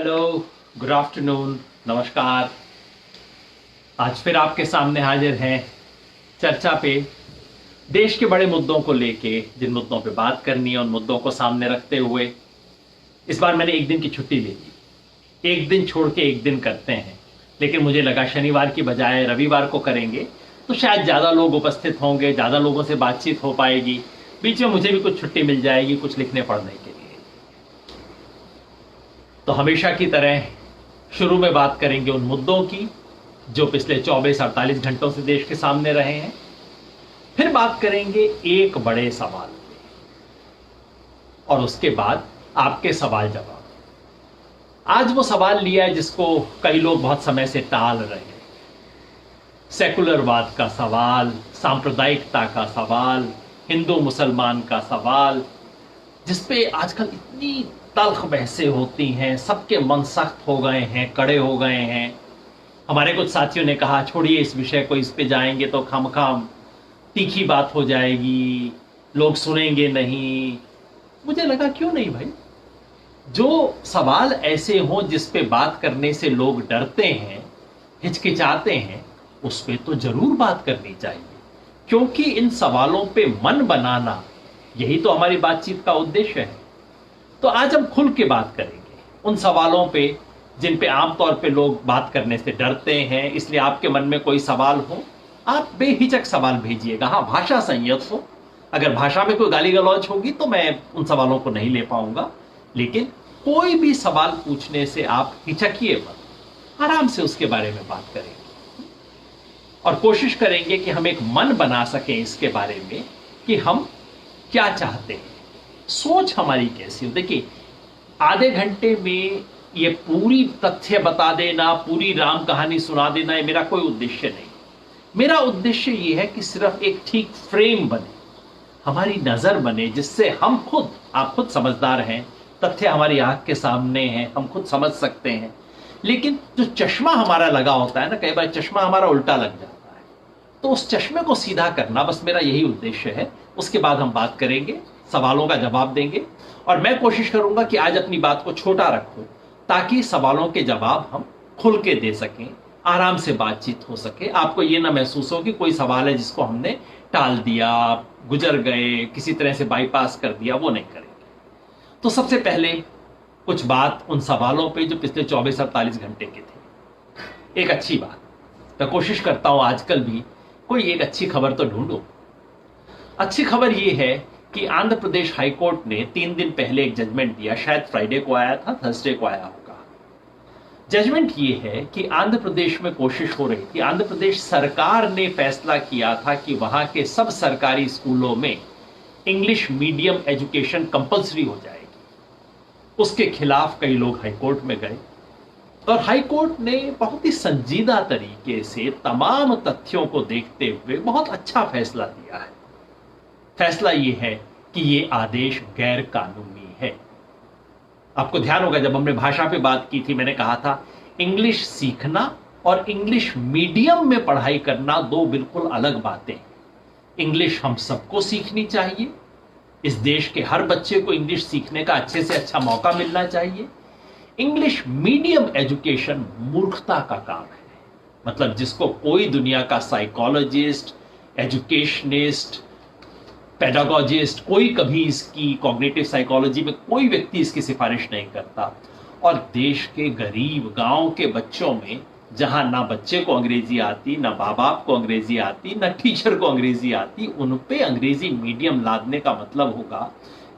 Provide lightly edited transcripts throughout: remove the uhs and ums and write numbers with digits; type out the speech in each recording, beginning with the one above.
Hello, good afternoon, नमस्कार। आज फिर आपके सामने हाजिर हैं चर्चा पे देश के बड़े मुद्दों को लेके, जिन मुद्दों पे बात करनी है उन मुद्दों को सामने रखते हुए। इस बार मैंने एक दिन की छुट्टी ले ली। एक दिन छोड़ के एक दिन करते हैं, लेकिन मुझे लगा शनिवार की बजाय रविवार को करेंगे तो शायद ज़्यादा लोग उपस्थित होंगे, ज़्यादा लोगों से बातचीत हो पाएगी, बीच में मुझे भी कुछ छुट्टी मिल जाएगी कुछ लिखने पढ़ने के लिए। तो हमेशा की तरह शुरू में बात करेंगे उन मुद्दों की जो पिछले 24-48 घंटों से देश के सामने रहे हैं। फिर बात करेंगे एक बड़े सवाल पे, और उसके बाद आपके सवाल जवाब। आज वो सवाल लिया है जिसको कई लोग बहुत समय से टाल रहे हैं। सेकुलरवाद का सवाल, सांप्रदायिकता का सवाल, हिंदू मुसलमान का सवाल, जिसपे आजकल इतनी तल्ख बहसें होती हैं, सबके मन सख्त हो गए हैं, कड़े हो गए हैं। हमारे कुछ साथियों ने कहा छोड़िए इस विषय को, इस पे जाएंगे तो खामखाम तीखी बात हो जाएगी, लोग सुनेंगे नहीं। मुझे लगा क्यों नहीं भाई, जो सवाल ऐसे हों जिस पे बात करने से लोग डरते हैं, हिचकिचाते हैं, उस पे तो जरूर बात करनी चाहिए, क्योंकि इन सवालों पे मन बनाना यही तो हमारी बातचीत का उद्देश्य है। तो आज हम खुल के बात करेंगे उन सवालों पे जिन पे आमतौर पे लोग बात करने से डरते हैं। इसलिए आपके मन में कोई सवाल हो, आप बेहिचक सवाल भेजिएगा। हाँ, भाषा संयत हो। अगर भाषा में कोई गाली गलौज होगी तो मैं उन सवालों को नहीं ले पाऊंगा, लेकिन कोई भी सवाल पूछने से आप हिचकिए मत, आराम से उसके बारे में बात करेंगे और कोशिश करेंगे कि हम एक मन बना सकें इसके बारे में कि हम क्या चाहते हैं, सोच हमारी कैसी हो। देखिए, आधे घंटे में ये पूरी तथ्य बता देना, पूरी राम कहानी सुना देना, ये मेरा कोई उद्देश्य नहीं। मेरा उद्देश्य ये है कि सिर्फ एक ठीक फ्रेम बने, हमारी नजर बने, जिससे हम खुद, आप खुद समझदार हैं, तथ्य हमारी आंख के सामने हैं, हम खुद समझ सकते हैं। लेकिन जो चश्मा हमारा लगा होता है ना, कई बार चश्मा हमारा उल्टा लग जाता है, तो उस चश्मे को सीधा करना, बस मेरा यही उद्देश्य है। उसके बाद हम बात करेंगे, सवालों का जवाब देंगे, और मैं कोशिश करूंगा कि आज अपनी बात को छोटा रखूं ताकि सवालों के जवाब हम खुल के दे सकें, आराम से बातचीत हो सके, आपको ये ना महसूस हो कि कोई सवाल है जिसको हमने टाल दिया, गुजर गए, किसी तरह से बाईपास कर दिया, वो नहीं करेंगे। तो सबसे पहले कुछ बात उन सवालों पे जो पिछले 24-48 घंटे के थे। एक अच्छी बात, मैं कोशिश करता हूं आजकल भी कोई एक अच्छी खबर तो ढूंढूं। अच्छी खबर ये है कि आंध्र प्रदेश हाईकोर्ट ने 3 दिन पहले एक जजमेंट दिया, शायद फ्राइडे को आया था, थर्सडे को आया होगा। जजमेंट ये है कि आंध्र प्रदेश में कोशिश हो रही थी, आंध्र प्रदेश सरकार ने फैसला किया था कि वहां के सब सरकारी स्कूलों में इंग्लिश मीडियम एजुकेशन कंपलसरी हो जाएगी। उसके खिलाफ कई लोग हाईकोर्ट में गए और हाईकोर्ट ने बहुत ही संजीदा तरीके से तमाम तथ्यों को देखते हुए बहुत अच्छा फैसला दिया है। फैसला ये है कि ये आदेश गैर कानूनी है। आपको ध्यान होगा जब हमने भाषा पे बात की थी, मैंने कहा था इंग्लिश सीखना और इंग्लिश मीडियम में पढ़ाई करना दो बिल्कुल अलग बातें हैं। इंग्लिश हम सबको सीखनी चाहिए, इस देश के हर बच्चे को इंग्लिश सीखने का अच्छे से अच्छा मौका मिलना चाहिए। इंग्लिश मीडियम एजुकेशन मूर्खता का काम है। मतलब जिसको कोई दुनिया का साइकोलॉजिस्ट, एजुकेशनिस्ट, पेडागोजिस्ट, कोई कभी इसकी कॉग्निटिव साइकोलॉजी में कोई व्यक्ति इसकी सिफारिश नहीं करता। और देश के गरीब गांव के बच्चों में, जहां ना बच्चे को अंग्रेजी आती, ना माँ बाप को अंग्रेजी आती, ना टीचर को अंग्रेजी आती, उन पे अंग्रेजी मीडियम लादने का मतलब होगा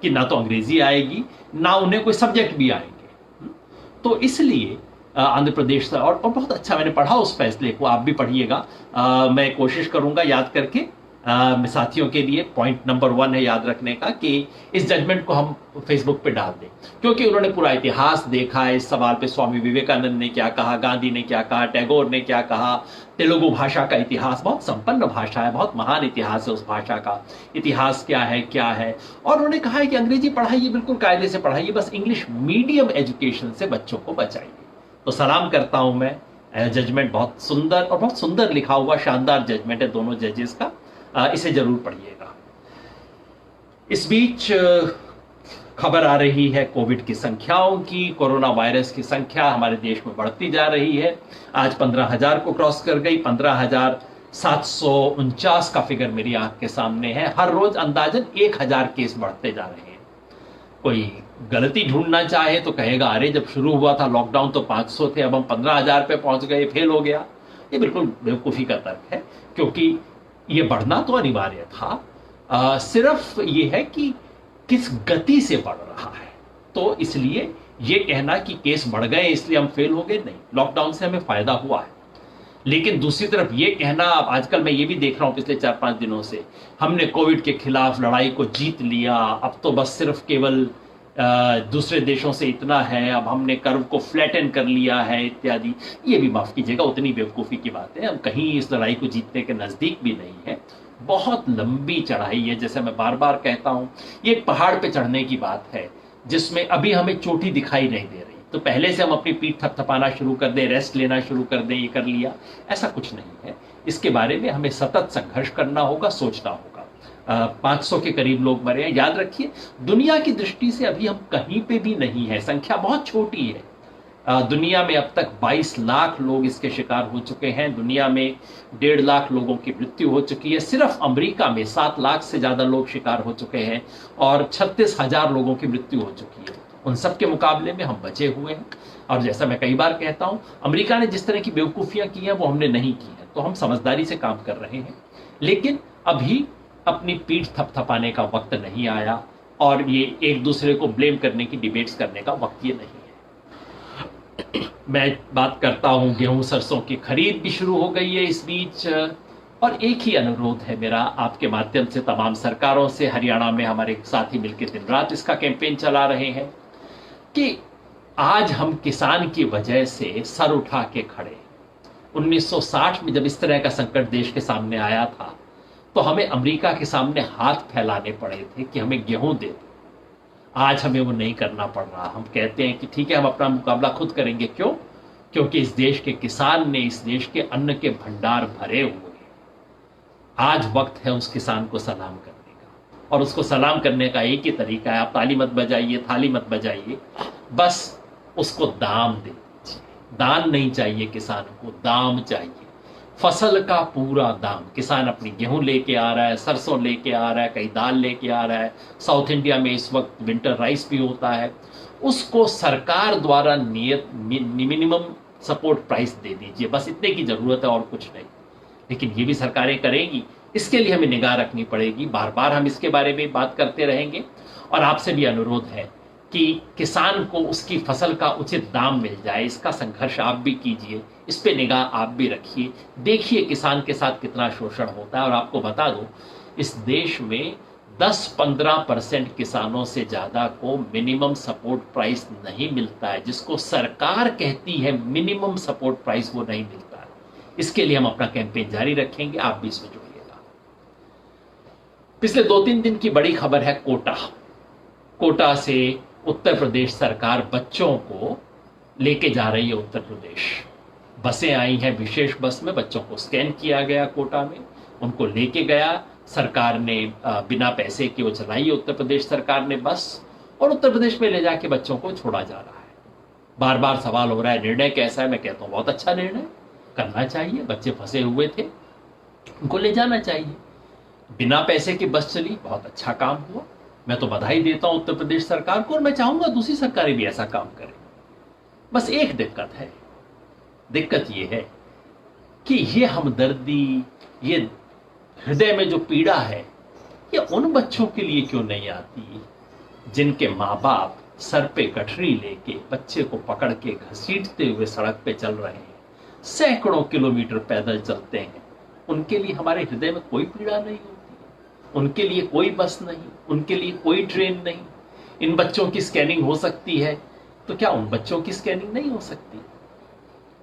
कि ना तो अंग्रेजी आएगी, ना उन्हें कोई सब्जेक्ट भी आएंगे। तो इसलिए आंध्र प्रदेश से, और बहुत अच्छा मैंने पढ़ा उस फैसले को, आप भी पढ़िएगा। मैं कोशिश करूंगा याद करके साथियों के लिए। पॉइंट नंबर 1 है याद रखने का कि इस जजमेंट को हम फेसबुक पे डाल दें, क्योंकि उन्होंने पूरा इतिहास देखा है इस सवाल पे। स्वामी विवेकानंद ने क्या कहा, गांधी ने क्या कहा, टैगोर ने क्या कहा। तेलुगु भाषा का इतिहास बहुत संपन्न भाषा है, बहुत महान इतिहास है उस भाषा का। इतिहास क्या है। और उन्होंने कहा है कि अंग्रेजी पढ़ाइए, बिल्कुल कायदे से पढ़ाइए, बस इंग्लिश मीडियम एजुकेशन से बच्चों को बचाइए। तो सलाम करता हूं मैं। जजमेंट बहुत सुंदर और बहुत सुंदर लिखा हुआ, शानदार जजमेंट है दोनों जजेस का। इसे जरूर पढ़िएगा। इस बीच खबर आ रही है कोविड की संख्याओं की, कोरोना वायरस की संख्या हमारे देश में बढ़ती जा रही है। आज 15,000 को क्रॉस कर गई, 15,749 का फिगर मेरी आंख के सामने है। हर रोज अंदाजन 1,000 केस बढ़ते जा रहे हैं। कोई गलती ढूंढना चाहे तो कहेगा अरे जब शुरू हुआ था लॉकडाउन तो 500 थे, अब हम 15,000 पे पहुंच गए, फेल हो गया। ये बिल्कुल बेवकूफी का तर्क है, क्योंकि ये बढ़ना तो अनिवार्य था। सिर्फ ये है कि किस गति से बढ़ रहा है। तो इसलिए ये कहना कि केस बढ़ गए इसलिए हम फेल हो गए, नहीं, लॉकडाउन से हमें फायदा हुआ है। लेकिन दूसरी तरफ ये कहना, अब आजकल मैं ये भी देख रहा हूं पिछले 4-5 दिनों से, हमने कोविड के खिलाफ लड़ाई को जीत लिया, अब तो बस सिर्फ केवल दूसरे देशों से इतना है, अब हमने कर्व को फ्लैटन कर लिया है इत्यादि। ये भी माफ कीजिएगा उतनी बेवकूफ़ी की बात है। हम कहीं इस लड़ाई को जीतने के नज़दीक भी नहीं है। बहुत लंबी चढ़ाई है, जैसे मैं बार बार कहता हूं, ये एक पहाड़ पे चढ़ने की बात है जिसमें अभी हमें चोटी दिखाई नहीं दे रही। तो पहले से हम अपनी पीठ थपथपाना शुरू कर दें, रेस्ट लेना शुरू कर दें, ये कर लिया, ऐसा कुछ नहीं है। इसके बारे में हमें सतत संघर्ष करना होगा, सोचना होगा। 500 के करीब लोग मरे हैं। याद रखिए, दुनिया की दृष्टि से अभी हम कहीं पे भी नहीं है, संख्या बहुत छोटी है। दुनिया में अब तक 22 लाख लोग इसके शिकार हो चुके हैं। दुनिया में 1.5 लाख लोगों की मृत्यु हो चुकी है। सिर्फ अमेरिका में 7 लाख से ज्यादा लोग शिकार हो चुके हैं और 36,000 लोगों की मृत्यु हो चुकी है। उन सब के मुकाबले में हम बचे हुए हैं। और जैसा मैं कई बार कहता हूं, अमेरिका ने जिस तरह की बेवकूफियां की हैं वो हमने नहीं की है, तो हम समझदारी से काम कर रहे हैं। लेकिन अभी अपनी पीठ थपथपाने का वक्त नहीं आया और ये एक दूसरे को ब्लेम करने की डिबेट्स करने का वक्त ये नहीं है। मैं बात करता हूं, गेहूं सरसों की खरीद भी शुरू हो गई है इस बीच। और एक ही अनुरोध है मेरा आपके माध्यम से तमाम सरकारों से। हरियाणा में हमारे साथी मिलकर दिन रात इसका कैंपेन चला रहे हैं कि आज हम किसान की वजह से सर उठा के खड़े। 1960 में जब इस तरह का संकट देश के सामने आया था तो हमें अमेरिका के सामने हाथ फैलाने पड़े थे कि हमें गेहूं दे दो। आज हमें वो नहीं करना पड़ रहा। हम कहते हैं कि ठीक है, हम अपना मुकाबला खुद करेंगे। क्यों? क्योंकि इस देश के किसान ने इस देश के अन्न के भंडार भरे हुए हैं। आज वक्त है उस किसान को सलाम करने का, और उसको सलाम करने का एक ही तरीका है, आप ताली मत बजाइए, थाली मत बजाइए, बस उसको दाम दे दीजिए। दान नहीं चाहिए किसान को, दाम चाहिए। फसल का पूरा दाम। किसान अपनी गेहूं लेके आ रहा है, सरसों लेके आ रहा है, कहीं दाल लेके आ रहा है, साउथ इंडिया में इस वक्त विंटर राइस भी होता है, उसको सरकार द्वारा नियत मिनिमम सपोर्ट प्राइस दे दीजिए। बस इतने की जरूरत है और कुछ नहीं। लेकिन ये भी सरकारें करेंगी, इसके लिए हमें निगाह रखनी पड़ेगी। बार बार हम इसके बारे में बात करते रहेंगे। और आपसे भी अनुरोध है कि किसान को उसकी फसल का उचित दाम मिल जाए, इसका संघर्ष आप भी कीजिए, इस पे निगाह आप भी रखिए। देखिए किसान के साथ कितना शोषण होता है। और आपको बता दूं, इस देश में 10-15% किसानों से ज्यादा को मिनिमम सपोर्ट प्राइस नहीं मिलता है। जिसको सरकार कहती है मिनिमम सपोर्ट प्राइस, वो नहीं मिलता है। इसके लिए हम अपना कैंपेन जारी रखेंगे, आप भी इसमें जुड़िएगा। पिछले 2-3 दिन की बड़ी खबर है कोटा से उत्तर प्रदेश सरकार बच्चों को लेके जा रही है। उत्तर प्रदेश बसें आई हैं, विशेष बस में बच्चों को स्कैन किया गया, कोटा में उनको लेके गया सरकार ने। बिना पैसे के वो चलाई है उत्तर प्रदेश सरकार ने बस, और उत्तर प्रदेश में ले जाके बच्चों को छोड़ा जा रहा है। बार बार सवाल हो रहा है निर्णय कैसा है। मैं कहता हूं बहुत अच्छा निर्णय, करना चाहिए। बच्चे फंसे हुए थे, उनको ले जाना चाहिए। बिना पैसे की बस चली, बहुत अच्छा काम हुआ। मैं तो बधाई देता हूं उत्तर प्रदेश सरकार को, और मैं चाहूंगा दूसरी सरकारें भी ऐसा काम करें। बस एक दिक्कत है, दिक्कत यह है कि ये हमदर्दी, ये हृदय में जो पीड़ा है, ये उन बच्चों के लिए क्यों नहीं आती जिनके माँ बाप सर पे गठरी लेके बच्चे को पकड़ के घसीटते हुए सड़क पे चल रहे हैं, सैकड़ों किलोमीटर पैदल चलते हैं। उनके लिए हमारे हृदय में कोई पीड़ा नहीं होती, उनके लिए कोई बस नहीं, उनके लिए कोई ट्रेन नहीं। इन बच्चों की स्कैनिंग हो सकती है, तो क्या उन बच्चों की स्कैनिंग नहीं हो सकती?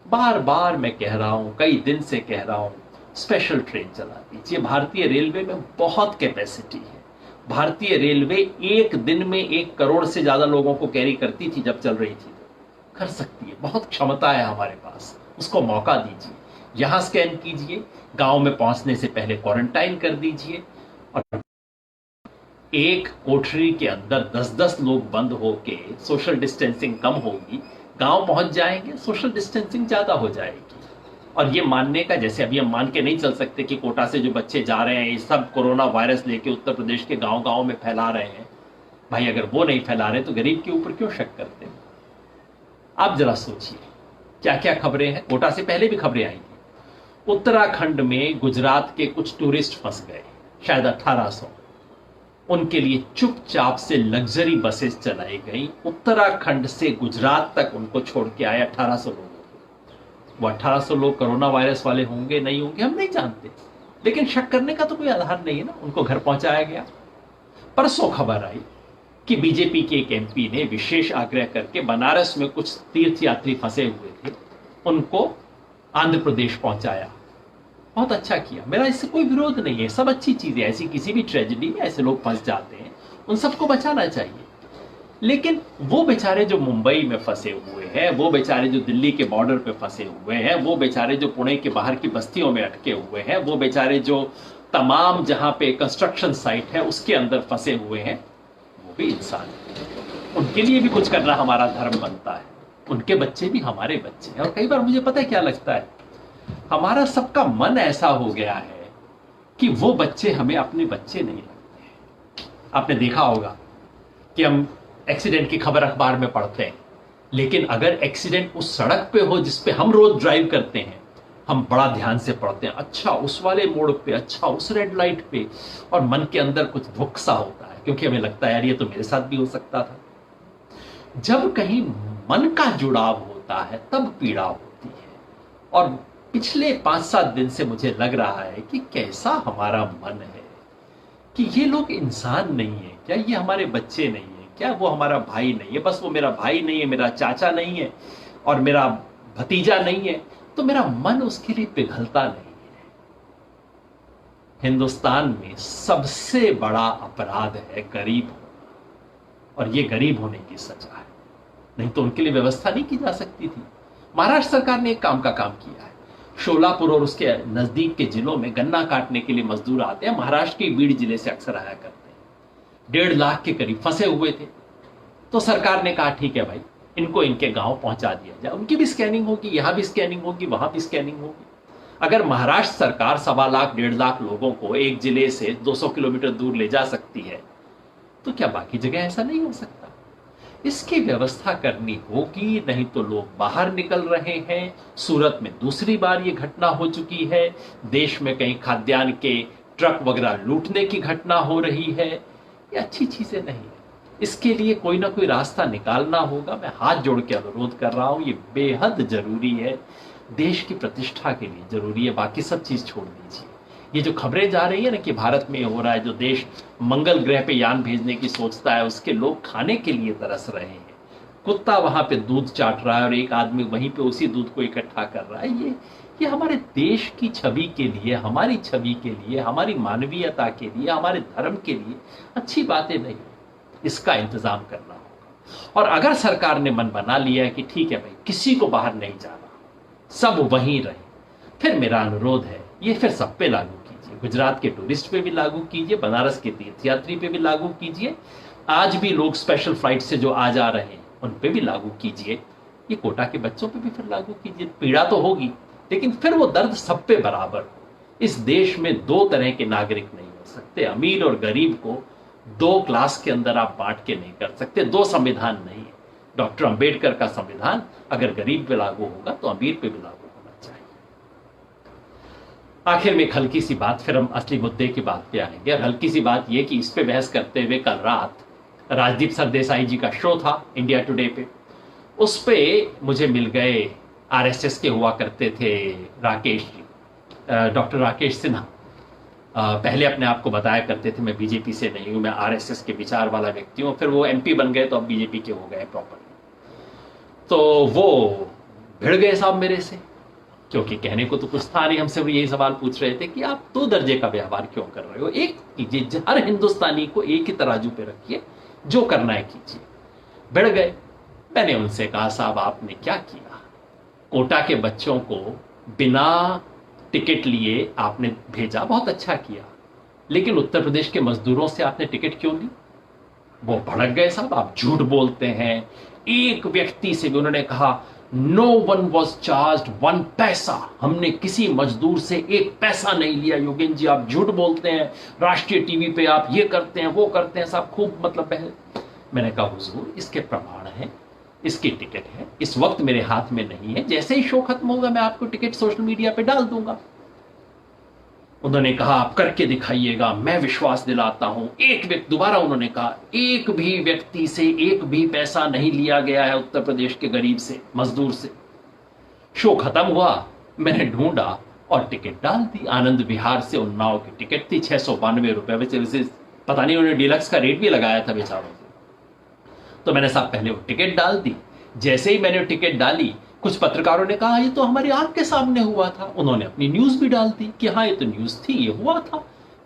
बार बार मैं कह रहा हूं, कई दिन से कह रहा हूं, स्पेशल ट्रेन चला दीजिए। भारतीय रेलवे में बहुत कैपेसिटी है। भारतीय रेलवे एक दिन में 1 करोड़ से ज्यादा लोगों को कैरी करती थी जब चल रही थी, तो कर सकती है। बहुत क्षमता है हमारे पास, उसको मौका दीजिए। यहां स्कैन कीजिए, गांव में पहुंचने से पहले क्वारंटाइन कर दीजिए, और एक कोठरी के अंदर 10-10 लोग बंद होके सोशल डिस्टेंसिंग कम होगी, गांव पहुंच जाएंगे, सोशल डिस्टेंसिंग ज्यादा हो जाएगी। और ये मानने का, जैसे अभी हम मान के नहीं चल सकते कि कोटा से जो बच्चे जा रहे हैं ये सब कोरोना वायरस लेके उत्तर प्रदेश के गांव गांव में फैला रहे हैं। भाई अगर वो नहीं फैला रहे तो गरीब के ऊपर क्यों शक करते हैं? आप जरा सोचिए क्या क्या खबरें हैं। कोटा से पहले भी खबरें आई थी। उत्तराखंड में गुजरात के कुछ टूरिस्ट फंस गए, शायद 1800। उनके लिए चुपचाप से लग्जरी बसेस चलाई गई, उत्तराखंड से गुजरात तक उनको छोड़ के आए 1800 लोगों को। वो 1800 लोग कोरोना वायरस वाले होंगे नहीं होंगे हम नहीं जानते, लेकिन शक करने का तो कोई आधार नहीं है ना। उनको घर पहुंचाया गया। परसों खबर आई कि बीजेपी के एक एमपी ने विशेष आग्रह करके बनारस में कुछ तीर्थ यात्री फंसे हुए थे, उनको आंध्र प्रदेश पहुंचाया। बहुत अच्छा किया, मेरा इससे कोई विरोध नहीं है, सब अच्छी चीजें। ऐसी किसी भी ट्रेजेडी में ऐसे लोग फंस जाते हैं, उन सबको बचाना चाहिए। लेकिन वो बेचारे जो मुंबई में फंसे हुए हैं, वो बेचारे जो दिल्ली के बॉर्डर पे फंसे हुए हैं, वो बेचारे जो पुणे के बाहर की बस्तियों में अटके हुए हैं, वो बेचारे जो तमाम जहां पे कंस्ट्रक्शन साइट है उसके अंदर फंसे हुए हैं, वो भी इंसान है। उनके लिए भी कुछ करना हमारा धर्म बनता है। उनके बच्चे भी हमारे बच्चे हैं। और कई बार मुझे पता है क्या लगता है, हमारा सबका मन ऐसा हो गया है कि वो बच्चे हमें अपने बच्चे नहीं लगते। आपने देखा होगा कि हम एक्सीडेंट की खबर अखबार में पढ़ते हैं, लेकिन अगर एक्सीडेंट उस सड़क पे हो जिस पे हम रोज ड्राइव करते हैं, हम बड़ा ध्यान से पढ़ते हैं, अच्छा उस वाले मोड़ पे, अच्छा उस रेड लाइट पे, और मन के अंदर कुछ दुख सा होता है, क्योंकि हमें लगता है यार ये तो मेरे साथ भी हो सकता था। जब कहीं मन का जुड़ाव होता है तब पीड़ा होती है। और पिछले 5-7 दिन से मुझे लग रहा है कि कैसा हमारा मन है कि ये लोग इंसान नहीं है क्या, ये हमारे बच्चे नहीं है क्या, वो हमारा भाई नहीं है, बस वो मेरा भाई नहीं है, मेरा चाचा नहीं है और मेरा भतीजा नहीं है, तो मेरा मन उसके लिए पिघलता नहीं है। हिंदुस्तान में सबसे बड़ा अपराध है गरीब होना, और ये गरीब होने की सजा है, नहीं तो उनके लिए व्यवस्था नहीं की जा सकती थी। महाराष्ट्र सरकार ने एक काम का काम किया है। शोलापुर और उसके नजदीक के जिलों में गन्ना काटने के लिए मजदूर आते हैं, महाराष्ट्र के बीड़ जिले से अक्सर आया करते हैं। 1.5 लाख के करीब फंसे हुए थे, तो सरकार ने कहा ठीक है भाई, इनको इनके गांव पहुंचा दिया जाए, उनकी भी स्कैनिंग होगी, यहां भी स्कैनिंग होगी, वहां भी स्कैनिंग होगी। अगर महाराष्ट्र सरकार 1.25 लाख 1.5 लाख लोगों को एक जिले से 200 किलोमीटर दूर ले जा सकती है, तो क्या बाकी जगह ऐसा नहीं हो सकता? इसकी व्यवस्था करनी होगी, नहीं तो लोग बाहर निकल रहे हैं। सूरत में दूसरी बार ये घटना हो चुकी है, देश में कहीं खाद्यान्न के ट्रक वगैरह लूटने की घटना हो रही है। ये अच्छी चीजें नहीं है, इसके लिए कोई ना कोई रास्ता निकालना होगा। मैं हाथ जोड़ के अनुरोध कर रहा हूं, ये बेहद जरूरी है, देश की प्रतिष्ठा के लिए जरूरी है, बाकी सब चीज छोड़ दीजिए। ये जो खबरें जा रही है ना कि भारत में हो रहा है, जो देश मंगल ग्रह पे यान भेजने की सोचता है, उसके लोग खाने के लिए तरस रहे हैं। कुत्ता वहां पे दूध चाट रहा है और एक आदमी वहीं पे उसी दूध को इकट्ठा कर रहा है। ये हमारे देश की छवि के लिए, हमारी छवि के लिए, हमारी मानवीयता के लिए, हमारे धर्म के लिए अच्छी बातें नहीं। इसका इंतजाम करना होगा। और अगर सरकार ने मन बना लिया है कि ठीक है भाई, किसी को बाहर नहीं जाना, सब वहीं रहे, फिर मेरा अनुरोध है ये फिर सब पे लागू कीजिए। गुजरात के टूरिस्ट पे भी लागू कीजिए, बनारस के तीर्थयात्री पे भी लागू कीजिए, आज भी लोग स्पेशल फ्लाइट से जो आ जा रहे हैं उन पे भी लागू कीजिए, ये कोटा के बच्चों पे भी फिर लागू कीजिए। पीड़ा तो होगी, लेकिन फिर वो दर्द सब पे बराबर हो। इस देश में 2 तरह के नागरिक नहीं हो सकते, अमीर और गरीब को 2 क्लास के अंदर आप बांट के नहीं कर सकते। 2 संविधान नहीं है। डॉक्टर अंबेडकर का संविधान अगर गरीब पे लागू होगा तो अमीर पे भी लागू होना चाहिए। आखिर में एक हल्की सी बात, फिर हम असली मुद्दे की बात पे आएंगे। और हल्की सी बात यह कि इस पे बहस करते हुए कल रात राजदीप सरदेसाई जी का शो था इंडिया टुडे पे, उस पे मुझे मिल गए आरएसएस के हुआ करते थे राकेश जी, डॉक्टर राकेश सिन्हा। पहले अपने आप को बताया करते थे मैं बीजेपी से नहीं हूं, मैं आरएसएस के विचार वाला व्यक्ति हूं। फिर वो एमपी बन गए तो अब बीजेपी के हो गए प्रॉपर। तो वो भिड़ गए साहब मेरे से, क्योंकि कहने को तो कुछ था नहीं। हमसे वो यही सवाल पूछ रहे थे कि आप 2 दर्जे का व्यवहार क्यों कर रहे हो, एक कीजिए, हर हिंदुस्तानी को एक ही तराजू पे रखिए, जो करना है कीजिए। भिड़ गए। मैंने उनसे कहा साहब आपने क्या किया, कोटा के बच्चों को बिना टिकट लिए आपने भेजा, बहुत अच्छा किया। लेकिन उत्तर प्रदेश के मजदूरों से आपने टिकट क्यों ली? वो भड़क गए, साहब आप झूठ बोलते हैं। एक व्यक्ति से भी उन्होंने कहा, नो वन वॉज चार्ज 1 पैसा, हमने किसी मजदूर से 1 पैसा नहीं लिया। योगेंद्र जी आप झूठ बोलते हैं, राष्ट्रीय टीवी पे आप ये करते हैं वो करते हैं, साहब खूब मतलब मैंने कहा हुजूर इसके प्रमाण है, इसकी टिकट है, इस वक्त मेरे हाथ में नहीं है, जैसे ही शो खत्म होगा मैं आपको टिकट सोशल मीडिया पे डाल दूंगा। उन्होंने कहा आप करके दिखाइएगा, मैं विश्वास दिलाता हूं। एक व्यक्ति, दोबारा उन्होंने कहा, एक भी व्यक्ति से 1 भी पैसा नहीं लिया गया है उत्तर प्रदेश के गरीब से, मजदूर से। शो खत्म हुआ, मैंने ढूंढा और टिकट डाल दी। आनंद विहार से उन्नाव की टिकट थी 692 रुपए। वैसे पता नहीं उन्होंने डिलक्स का रेट भी लगाया था बेचारों से। तो मैंने साहब पहले वो टिकट डाल दी। जैसे ही मैंने टिकट डाली, कुछ पत्रकारों ने कहा ये तो हमारी आंख के सामने हुआ था। उन्होंने अपनी न्यूज भी डाल दी कि हाँ ये तो न्यूज थी, ये हुआ था।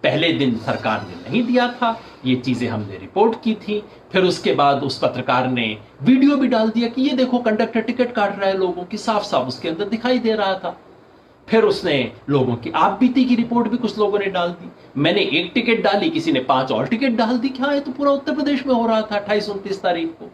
पहले दिन सरकार ने नहीं दिया था, ये चीजें हमने रिपोर्ट की थी। फिर उसके बाद उस पत्रकार ने वीडियो भी डाल दिया कि ये देखो कंडक्टर टिकट काट रहा है लोगों की, साफ साफ उसके अंदर दिखाई दे रहा था। फिर उसने लोगों की आप बीती की रिपोर्ट भी कुछ लोगों ने डाल दी। मैंने 1 टिकट डाली, किसी ने 5 और टिकट डाल दी कि हाँ ये तो पूरा उत्तर प्रदेश में हो रहा था 28-29 तारीख को।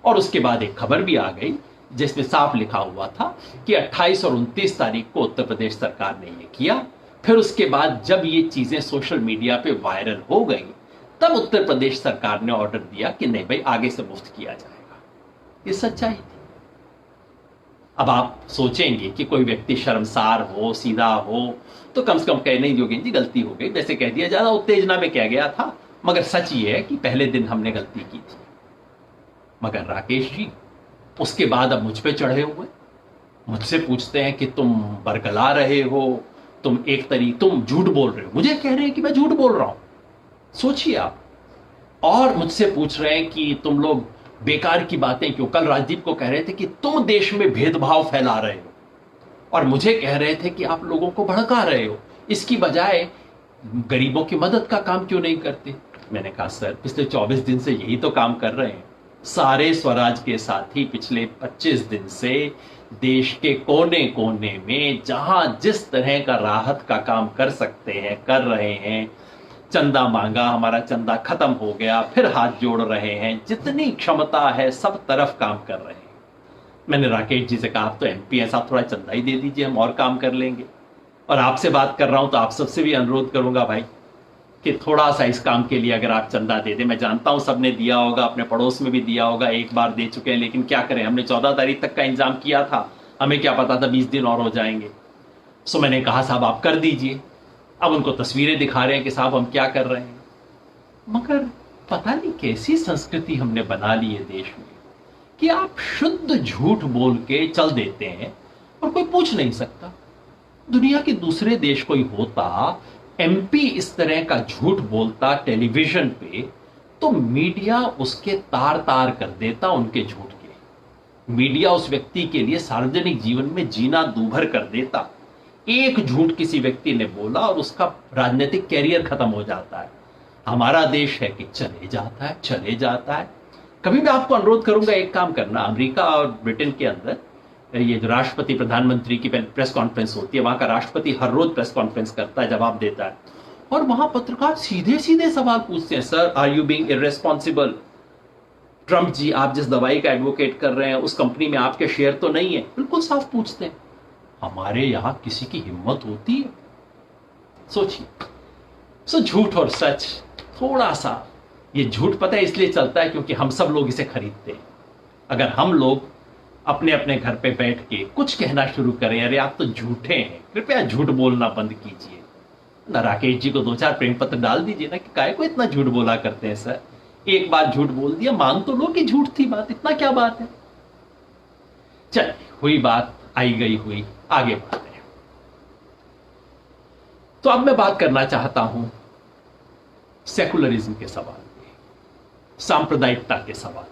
और उसके बाद एक खबर भी आ गई जिसमें साफ लिखा हुआ था कि 28 और 29 तारीख को उत्तर प्रदेश सरकार ने ये किया। फिर उसके बाद जब ये चीजें सोशल मीडिया पे वायरल हो गई, तब उत्तर प्रदेश सरकार ने ऑर्डर दिया कि नहीं भाई आगे से मुफ्त किया जाएगा। ये सच्चाई थी। अब आप सोचेंगे कि कोई व्यक्ति शर्मसार हो, सीधा हो, तो कम से कम कहे नहीं योगेंद्र जी गलती हो गई, वैसे कह दिया, ज्यादा उत्तेजना में कह गया था। मगर सच ये है कि पहले दिन हमने गलती की थी। मगर राकेश जी उसके बाद अब मुझ पे चढ़े हुए, मुझसे पूछते हैं कि तुम बरगला रहे हो, तुम झूठ बोल रहे हो। मुझे कह रहे हैं कि मैं झूठ बोल रहा हूं, सोचिए आप। और मुझसे पूछ रहे हैं कि तुम लोग बेकार की बातें क्यों, कल राजदीप को कह रहे थे कि तुम देश में भेदभाव फैला रहे हो, और मुझे कह रहे थे कि आप लोगों को भड़का रहे हो, इसकी बजाय गरीबों की मदद का काम क्यों नहीं करते। मैंने कहा सर पिछले 24 दिन से यही तो काम कर रहे हैं। सारे स्वराज के साथी पिछले 25 दिन से देश के कोने कोने में जहां जिस तरह का राहत का काम कर सकते हैं कर रहे हैं। चंदा मांगा, हमारा चंदा खत्म हो गया, फिर हाथ जोड़ रहे हैं, जितनी क्षमता है सब तरफ काम कर रहे हैं। मैंने राकेश जी से कहा आप तो एमपी हैं, साहब थोड़ा चंदा ही दे दीजिए, हम और काम कर लेंगे। और आपसे बात कर रहा हूं तो आप सबसे भी अनुरोध करूंगा भाई कि थोड़ा सा इस काम के लिए अगर आप चंदा दे दें। मैं जानता हूं सबने दिया होगा, अपने पड़ोस में भी दिया होगा, एक बार दे चुके हैं, लेकिन क्या करें, हमने 14 तारीख तक का इंतजाम किया था, हमें क्या पता था 20 दिन और हो जाएंगे। सो मैंने कहा साहब आप कर दीजिए। अब उनको तस्वीरें दिखा रहे हैं कि साहब हम क्या कर रहे हैं। मगर पता नहीं कैसी संस्कृति हमने बना ली है देश में कि आप शुद्ध झूठ बोल के चल देते हैं और कोई पूछ नहीं सकता। दुनिया के दूसरे देश कोई होता, एमपी इस तरह का झूठ बोलता टेलीविजन पे, तो मीडिया उसके तार तार कर देता उनके झूठ के। मीडिया उस व्यक्ति के लिए सार्वजनिक जीवन में जीना दूभर कर देता। एक झूठ किसी व्यक्ति ने बोला और उसका राजनीतिक कैरियर खत्म हो जाता है। हमारा देश है कि चले जाता है चले जाता है। कभी मैं आपको अनुरोध करूंगा एक काम करना, अमेरिका और ब्रिटेन के अंदर ये जो राष्ट्रपति प्रधानमंत्री की प्रेस कॉन्फ्रेंस होती है, वहां का राष्ट्रपति हर रोज प्रेस कॉन्फ्रेंस करता है, जवाब देता है, और वहां पत्रकार सीधे सीधे सवाल पूछते हैं, sir are you being irresponsible, Trump ji आप जिस दवाई का एडवोकेट कर रहे हैं उस कंपनी में आपके शेयर तो नहीं है, बिल्कुल साफ पूछते हैं। हमारे यहां किसी की हिम्मत होती है? सोचिए। सो झूठ और सच, थोड़ा सा ये झूठ पता है इसलिए चलता है क्योंकि हम सब लोग इसे खरीदते हैं। अगर हम लोग अपने अपने घर पे बैठ के कुछ कहना शुरू करें, अरे आप तो झूठे हैं, कृपया झूठ बोलना बंद कीजिए ना, राकेश जी को 2-4 प्रेम पत्र डाल दीजिए ना कि काहे को इतना झूठ बोला करते हैं सर, एक बार झूठ बोल दिया मान तो लो कि झूठ थी बात, इतना क्या बात है। चल हुई बात, आई गई हुई, आगे बढ़ते हैं। तो अब मैं बात करना चाहता हूं सेकुलरिज्म के सवाल पे, सांप्रदायिकता के सवाल पे।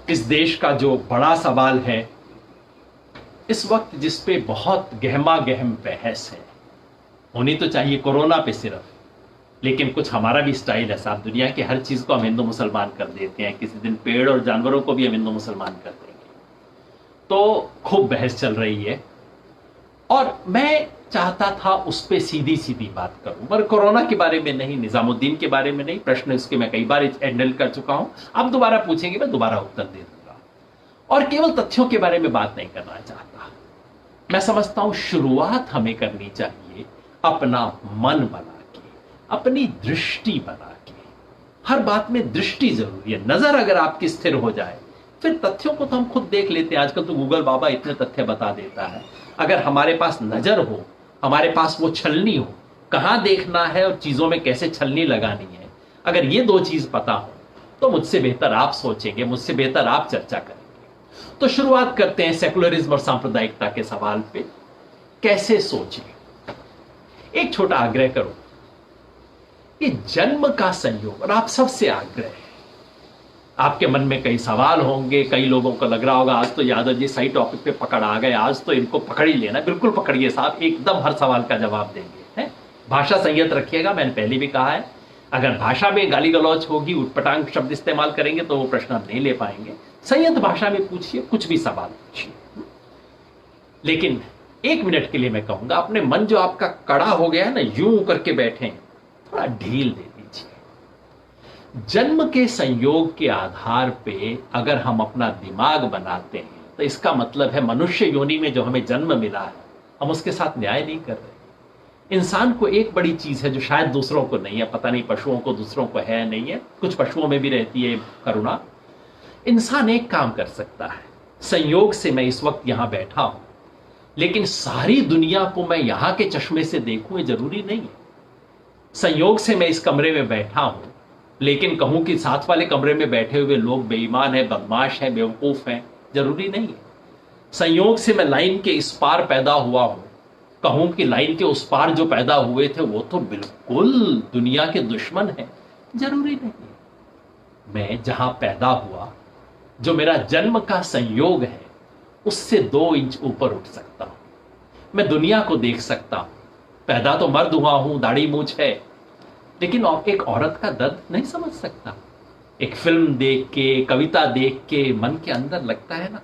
इस देश का जो बड़ा सवाल है इस वक्त, जिस पे बहुत गहमा गहम बहस है, होनी तो चाहिए कोरोना पे सिर्फ, लेकिन कुछ हमारा भी स्टाइल है साहब, दुनिया की हर चीज को हम हिंदू मुसलमान कर देते हैं, किसी दिन पेड़ और जानवरों को भी हम हिंदू मुसलमान कर देंगे। तो खूब बहस चल रही है और मैं चाहता था उस पे सीधी सीधी बात करूं, पर कोरोना के बारे में नहीं, निजामुद्दीन के बारे में नहीं। प्रश्न इसके मैं कई बार हैंडल कर चुका हूं, आप दोबारा पूछेंगे मैं दोबारा उत्तर दे दूंगा। और केवल तथ्यों के बारे में बात नहीं करना चाहता। मैं समझता हूं शुरुआत हमें करनी चाहिए अपना मन बना के, अपनी दृष्टि बना के। हर बात में दृष्टि जरूरी है। नजर अगर आपकी स्थिर हो जाए फिर तथ्यों को तो हम खुद देख लेते हैं। आजकल तो गूगल बाबा इतने तथ्य बता देता है। अगर हमारे पास नजर हो, हमारे पास वो छलनी हो, कहां देखना है और चीजों में कैसे छलनी लगानी है, अगर ये दो चीज पता हो तो मुझसे बेहतर आप सोचेंगे, मुझसे बेहतर आप चर्चा करेंगे। तो शुरुआत करते हैं सेकुलरिज्म और सांप्रदायिकता के सवाल पे। कैसे सोचें? एक छोटा आग्रह करो, ये जन्म का संयोग, और आप सबसे आग्रह है, आपके मन में कई सवाल होंगे, कई लोगों को लग रहा होगा आज तो यादव जी सही टॉपिक पे पकड़ आ गए, आज तो इनको पकड़ ही लेना। बिल्कुल पकड़िए साहब, एकदम हर सवाल का जवाब देंगे। है भाषा संयत रखिएगा, मैंने पहले भी कहा है। अगर भाषा में गाली गलौज होगी, उटपटांग शब्द इस्तेमाल करेंगे तो वो प्रश्न आप नहीं ले पाएंगे। संयत भाषा में पूछिए, कुछ भी सवाल पूछिए। लेकिन एक मिनट के लिए मैं कहूंगा, अपने मन जो आपका कड़ा हो गया है ना, यूं करके बैठे हैं, थोड़ा ढील दे दीजिए। जन्म के संयोग के आधार पे अगर हम अपना दिमाग बनाते हैं तो इसका मतलब है मनुष्य योनि में जो हमें जन्म मिला है, हम उसके साथ न्याय नहीं कर रहे। इंसान को एक बड़ी चीज है जो शायद दूसरों को नहीं है, पता नहीं पशुओं को दूसरों को है नहीं है, कुछ पशुओं में भी रहती है करुणा। इंसान एक काम कर सकता है, संयोग से मैं इस वक्त यहां बैठा हूं, लेकिन सारी दुनिया को मैं यहां के चश्मे से देखूं ये जरूरी नहीं है। संयोग से मैं इस कमरे में बैठा हूं, लेकिन कहूं कि साथ वाले कमरे में बैठे हुए लोग बेईमान है, बदमाश है, बेवकूफ हैं, जरूरी नहीं है। संयोग से मैं लाइन के इस पार पैदा हुआ हूं, कहूं कि लाइन के उस पार जो पैदा हुए थे वो तो बिल्कुल दुनिया के दुश्मन हैं, जरूरी नहीं है। मैं जहां पैदा हुआ, जो मेरा जन्म का संयोग है, उससे 2 इंच ऊपर उठ सकता हूं। मैं दुनिया को देख सकता हूं। पैदा तो मर्द हुआ हूं, दाढ़ी मूछ है, लेकिन एक औरत का दर्द नहीं समझ सकता। एक फिल्म देख के, कविता देख के मन के अंदर लगता है ना,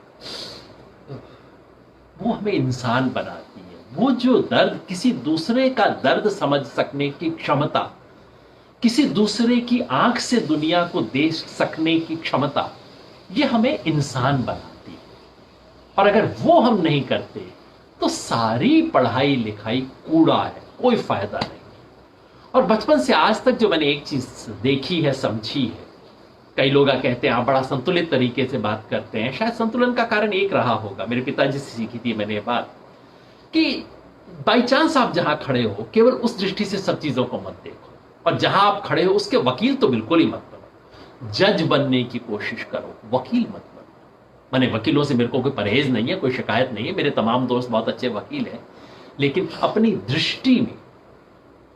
वो हमें इंसान बनाती है। वो जो दर्द, किसी दूसरे का दर्द समझ सकने की क्षमता, किसी दूसरे की आंख से दुनिया को देख सकने की क्षमता, ये हमें इंसान बनाती है। और अगर वो हम नहीं करते तो सारी पढ़ाई लिखाई कूड़ा है, कोई फायदा नहीं। और बचपन से आज तक जो मैंने एक चीज देखी है, समझी है, कई लोग कहते हैं आप बड़ा संतुलित तरीके से बात करते हैं। शायद संतुलन का कारण एक रहा होगा, मेरे पिताजी से सीखी थी मैंने ये बात, कि बाई चांस आप जहां खड़े हो केवल उस दृष्टि से सब चीजों को मत देखो, और जहां आप खड़े हो उसके वकील तो बिल्कुल ही मत बनो। जज बनने की कोशिश करो, वकील मत बनो। मैंने वकीलों से मेरे को कोई परहेज नहीं है, कोई शिकायत नहीं है, मेरे तमाम दोस्त बहुत अच्छे वकील हैं, लेकिन अपनी दृष्टि में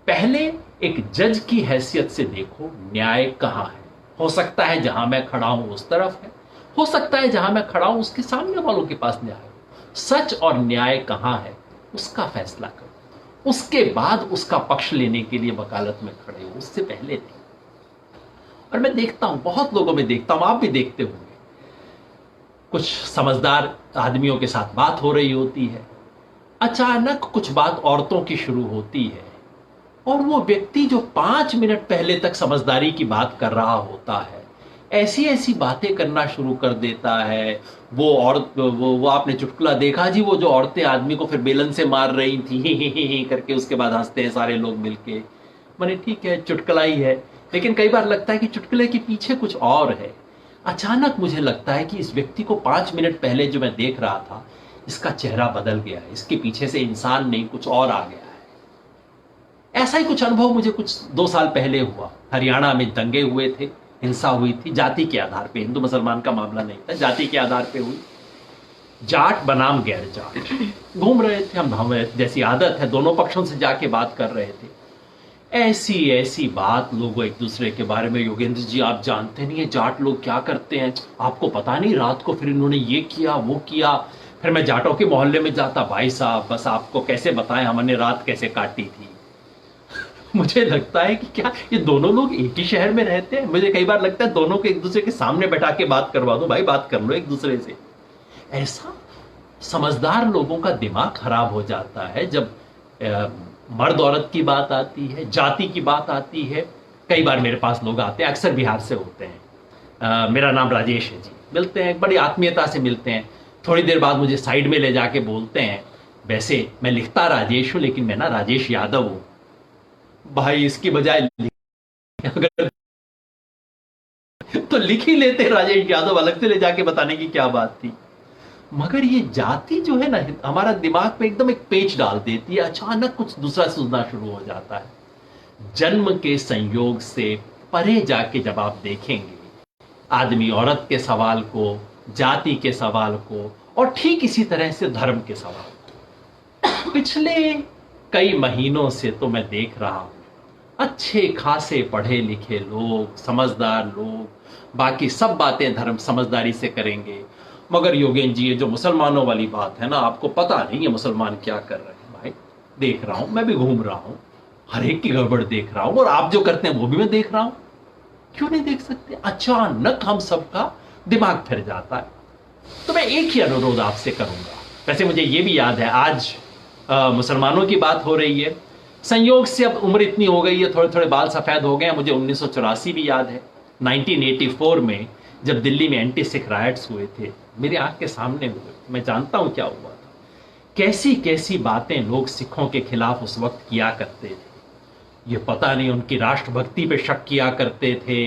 पहले एक जज की हैसियत से देखो न्याय कहां है। हो सकता है जहां मैं खड़ा हूं उस तरफ है, हो सकता है जहां मैं खड़ा हूं उसके सामने वालों के पास न्याय हो। सच और न्याय कहां है उसका फैसला करो, उसके बाद उसका पक्ष लेने के लिए वकालत में खड़े हो, उससे पहले नहीं। और मैं देखता हूं, बहुत लोगों में देखता हूं, आप भी देखते होंगे, कुछ समझदार आदमियों के साथ बात हो रही होती है, अचानक कुछ बात औरतों की शुरू होती है, और वो व्यक्ति जो 5 मिनट पहले तक समझदारी की बात कर रहा होता है, ऐसी ऐसी बातें करना शुरू कर देता है। वो औरत, वो आपने चुटकुला देखा जी, वो जो औरतें आदमी को फिर बेलन से मार रही थी ही करके, उसके बाद हंसते हैं सारे लोग मिलके। मैंने ठीक है, चुटकुला ही है, लेकिन कई बार लगता है कि चुटकुले के पीछे कुछ और है। अचानक मुझे लगता है कि इस व्यक्ति को 5 मिनट पहले जो मैं देख रहा था, इसका चेहरा बदल गया है, इसके पीछे से इंसान नहीं कुछ और आ गया है। ऐसा ही कुछ अनुभव मुझे कुछ 2 साल पहले हुआ। हरियाणा में दंगे हुए थे, हिंसा हुई थी, जाति के आधार पे, हिंदू मुसलमान का मामला नहीं था, जाति के आधार पे हुई। जाट बनाम गैर जाट घूम रहे थे हम, हमें जैसी आदत है दोनों पक्षों से जाके बात कर रहे थे। ऐसी ऐसी बात लोगों एक दूसरे के बारे में, योगेंद्र जी आप जानते नहीं है जाट लोग क्या करते हैं, आपको पता नहीं, रात को फिर इन्होंने ये किया वो किया। फिर मैं जाटों के मोहल्ले में जाता, भाई साहब बस आपको कैसे बताएं हमने रात कैसे काटी थी। मुझे लगता है कि क्या ये दोनों लोग एक ही शहर में रहते हैं? मुझे कई बार लगता है दोनों को एक दूसरे के सामने बैठा के बात करवा दो, भाई बात कर लो एक दूसरे से। ऐसा समझदार लोगों का दिमाग खराब हो जाता है जब मर्द औरत की बात आती है, जाति की बात आती है। कई बार मेरे पास लोग आते हैं, अक्सर बिहार से होते हैं, मेरा नाम राजेश है जी, मिलते हैं, बड़ी आत्मीयता से मिलते हैं। थोड़ी देर बाद मुझे साइड में ले जाके बोलते हैं, वैसे मैं लिखता राजेश हूं लेकिन मैं ना राजेश यादव हूं। भाई इसकी बजाय अगर तो लिख ही लेते राजेश यादव, अलग से ले जाके बताने की क्या बात थी। मगर ये जाति जो है ना, हमारा दिमाग पे एकदम एक पेच डाल देती है, अचानक कुछ दूसरा सूझना शुरू हो जाता है। जन्म के संयोग से परे जाके जब आप देखेंगे आदमी औरत के सवाल को, जाति के सवाल को, और ठीक इसी तरह से धर्म के सवाल को, पिछले कई महीनों से तो मैं देख रहा हूं अच्छे खासे पढ़े लिखे लोग, समझदार लोग, बाकी सब बातें धर्म समझदारी से करेंगे। मगर योगेन जी, ये जो मुसलमानों वाली बात है ना, आपको पता नहीं है मुसलमान क्या कर रहे हैं। भाई देख रहा हूं, मैं भी घूम रहा हूं, हर एक की गड़बड़ देख रहा हूं, और आप जो करते हैं वो भी मैं देख रहा हूं। क्यों नहीं देख सकते? अचानक हम सबका दिमाग फिर जाता है। तो मैं एक ही अनुरोध आपसे करूंगा। वैसे मुझे ये भी याद है, आज मुसलमानों की बात हो रही है, संयोग से अब उम्र इतनी हो गई है, थोड़े थोड़े बाल सफेद हो गए हैं। मुझे 1984 भी याद है, 1984 में जब दिल्ली में एंटी सिख राइट्स हुए थे, मेरे आंख के सामने हुए। मैं जानता हूं क्या हुआ था, कैसी कैसी बातें लोग सिखों के खिलाफ उस वक्त किया करते थे। ये पता नहीं, उनकी राष्ट्रभक्ति पे शक किया करते थे,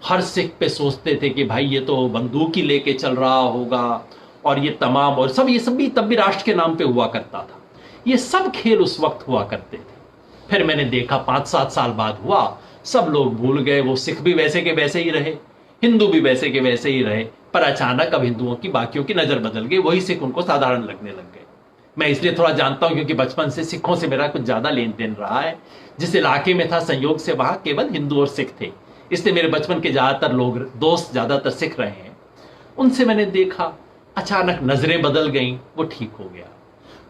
हर सिख पे सोचते थे कि भाई ये तो बंदूक ही लेके चल रहा होगा, और ये तमाम, और सब ये सब भी तब भी राष्ट्र के नाम पे हुआ करता था। ये सब खेल उस वक्त हुआ करते थे। फिर मैंने देखा 5-7 साल बाद हुआ, सब लोग भूल गए, वो सिख भी वैसे के वैसे ही रहे, हिंदू भी वैसे के वैसे ही रहे। पर अचानक अब हिंदुओं की बाकियों की नजर बदल गई, वही सिख उनको साधारण लगने लग गए। मैं इसलिए थोड़ा जानता हूं क्योंकि बचपन से सिखों से मेरा कुछ ज्यादा लेन देन रहा है। जिस इलाके में था, संयोग से वहां केवल हिंदू और सिख थे, इसलिए मेरे बचपन के ज्यादातर लोग, दोस्त ज्यादातर सिख रहे हैं। उनसे मैंने देखा, अचानक नजरें बदल गई, वो ठीक हो गया।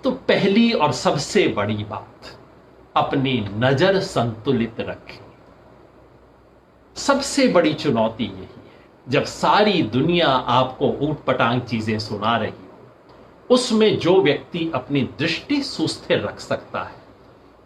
तो पहली और सबसे बड़ी बात, अपनी नजर संतुलित रखें। सबसे बड़ी चुनौती यही है, जब सारी दुनिया आपको ऊट पटांग चीजें सुना रही हो, उसमें जो व्यक्ति अपनी दृष्टि सुस्थिर रख सकता है,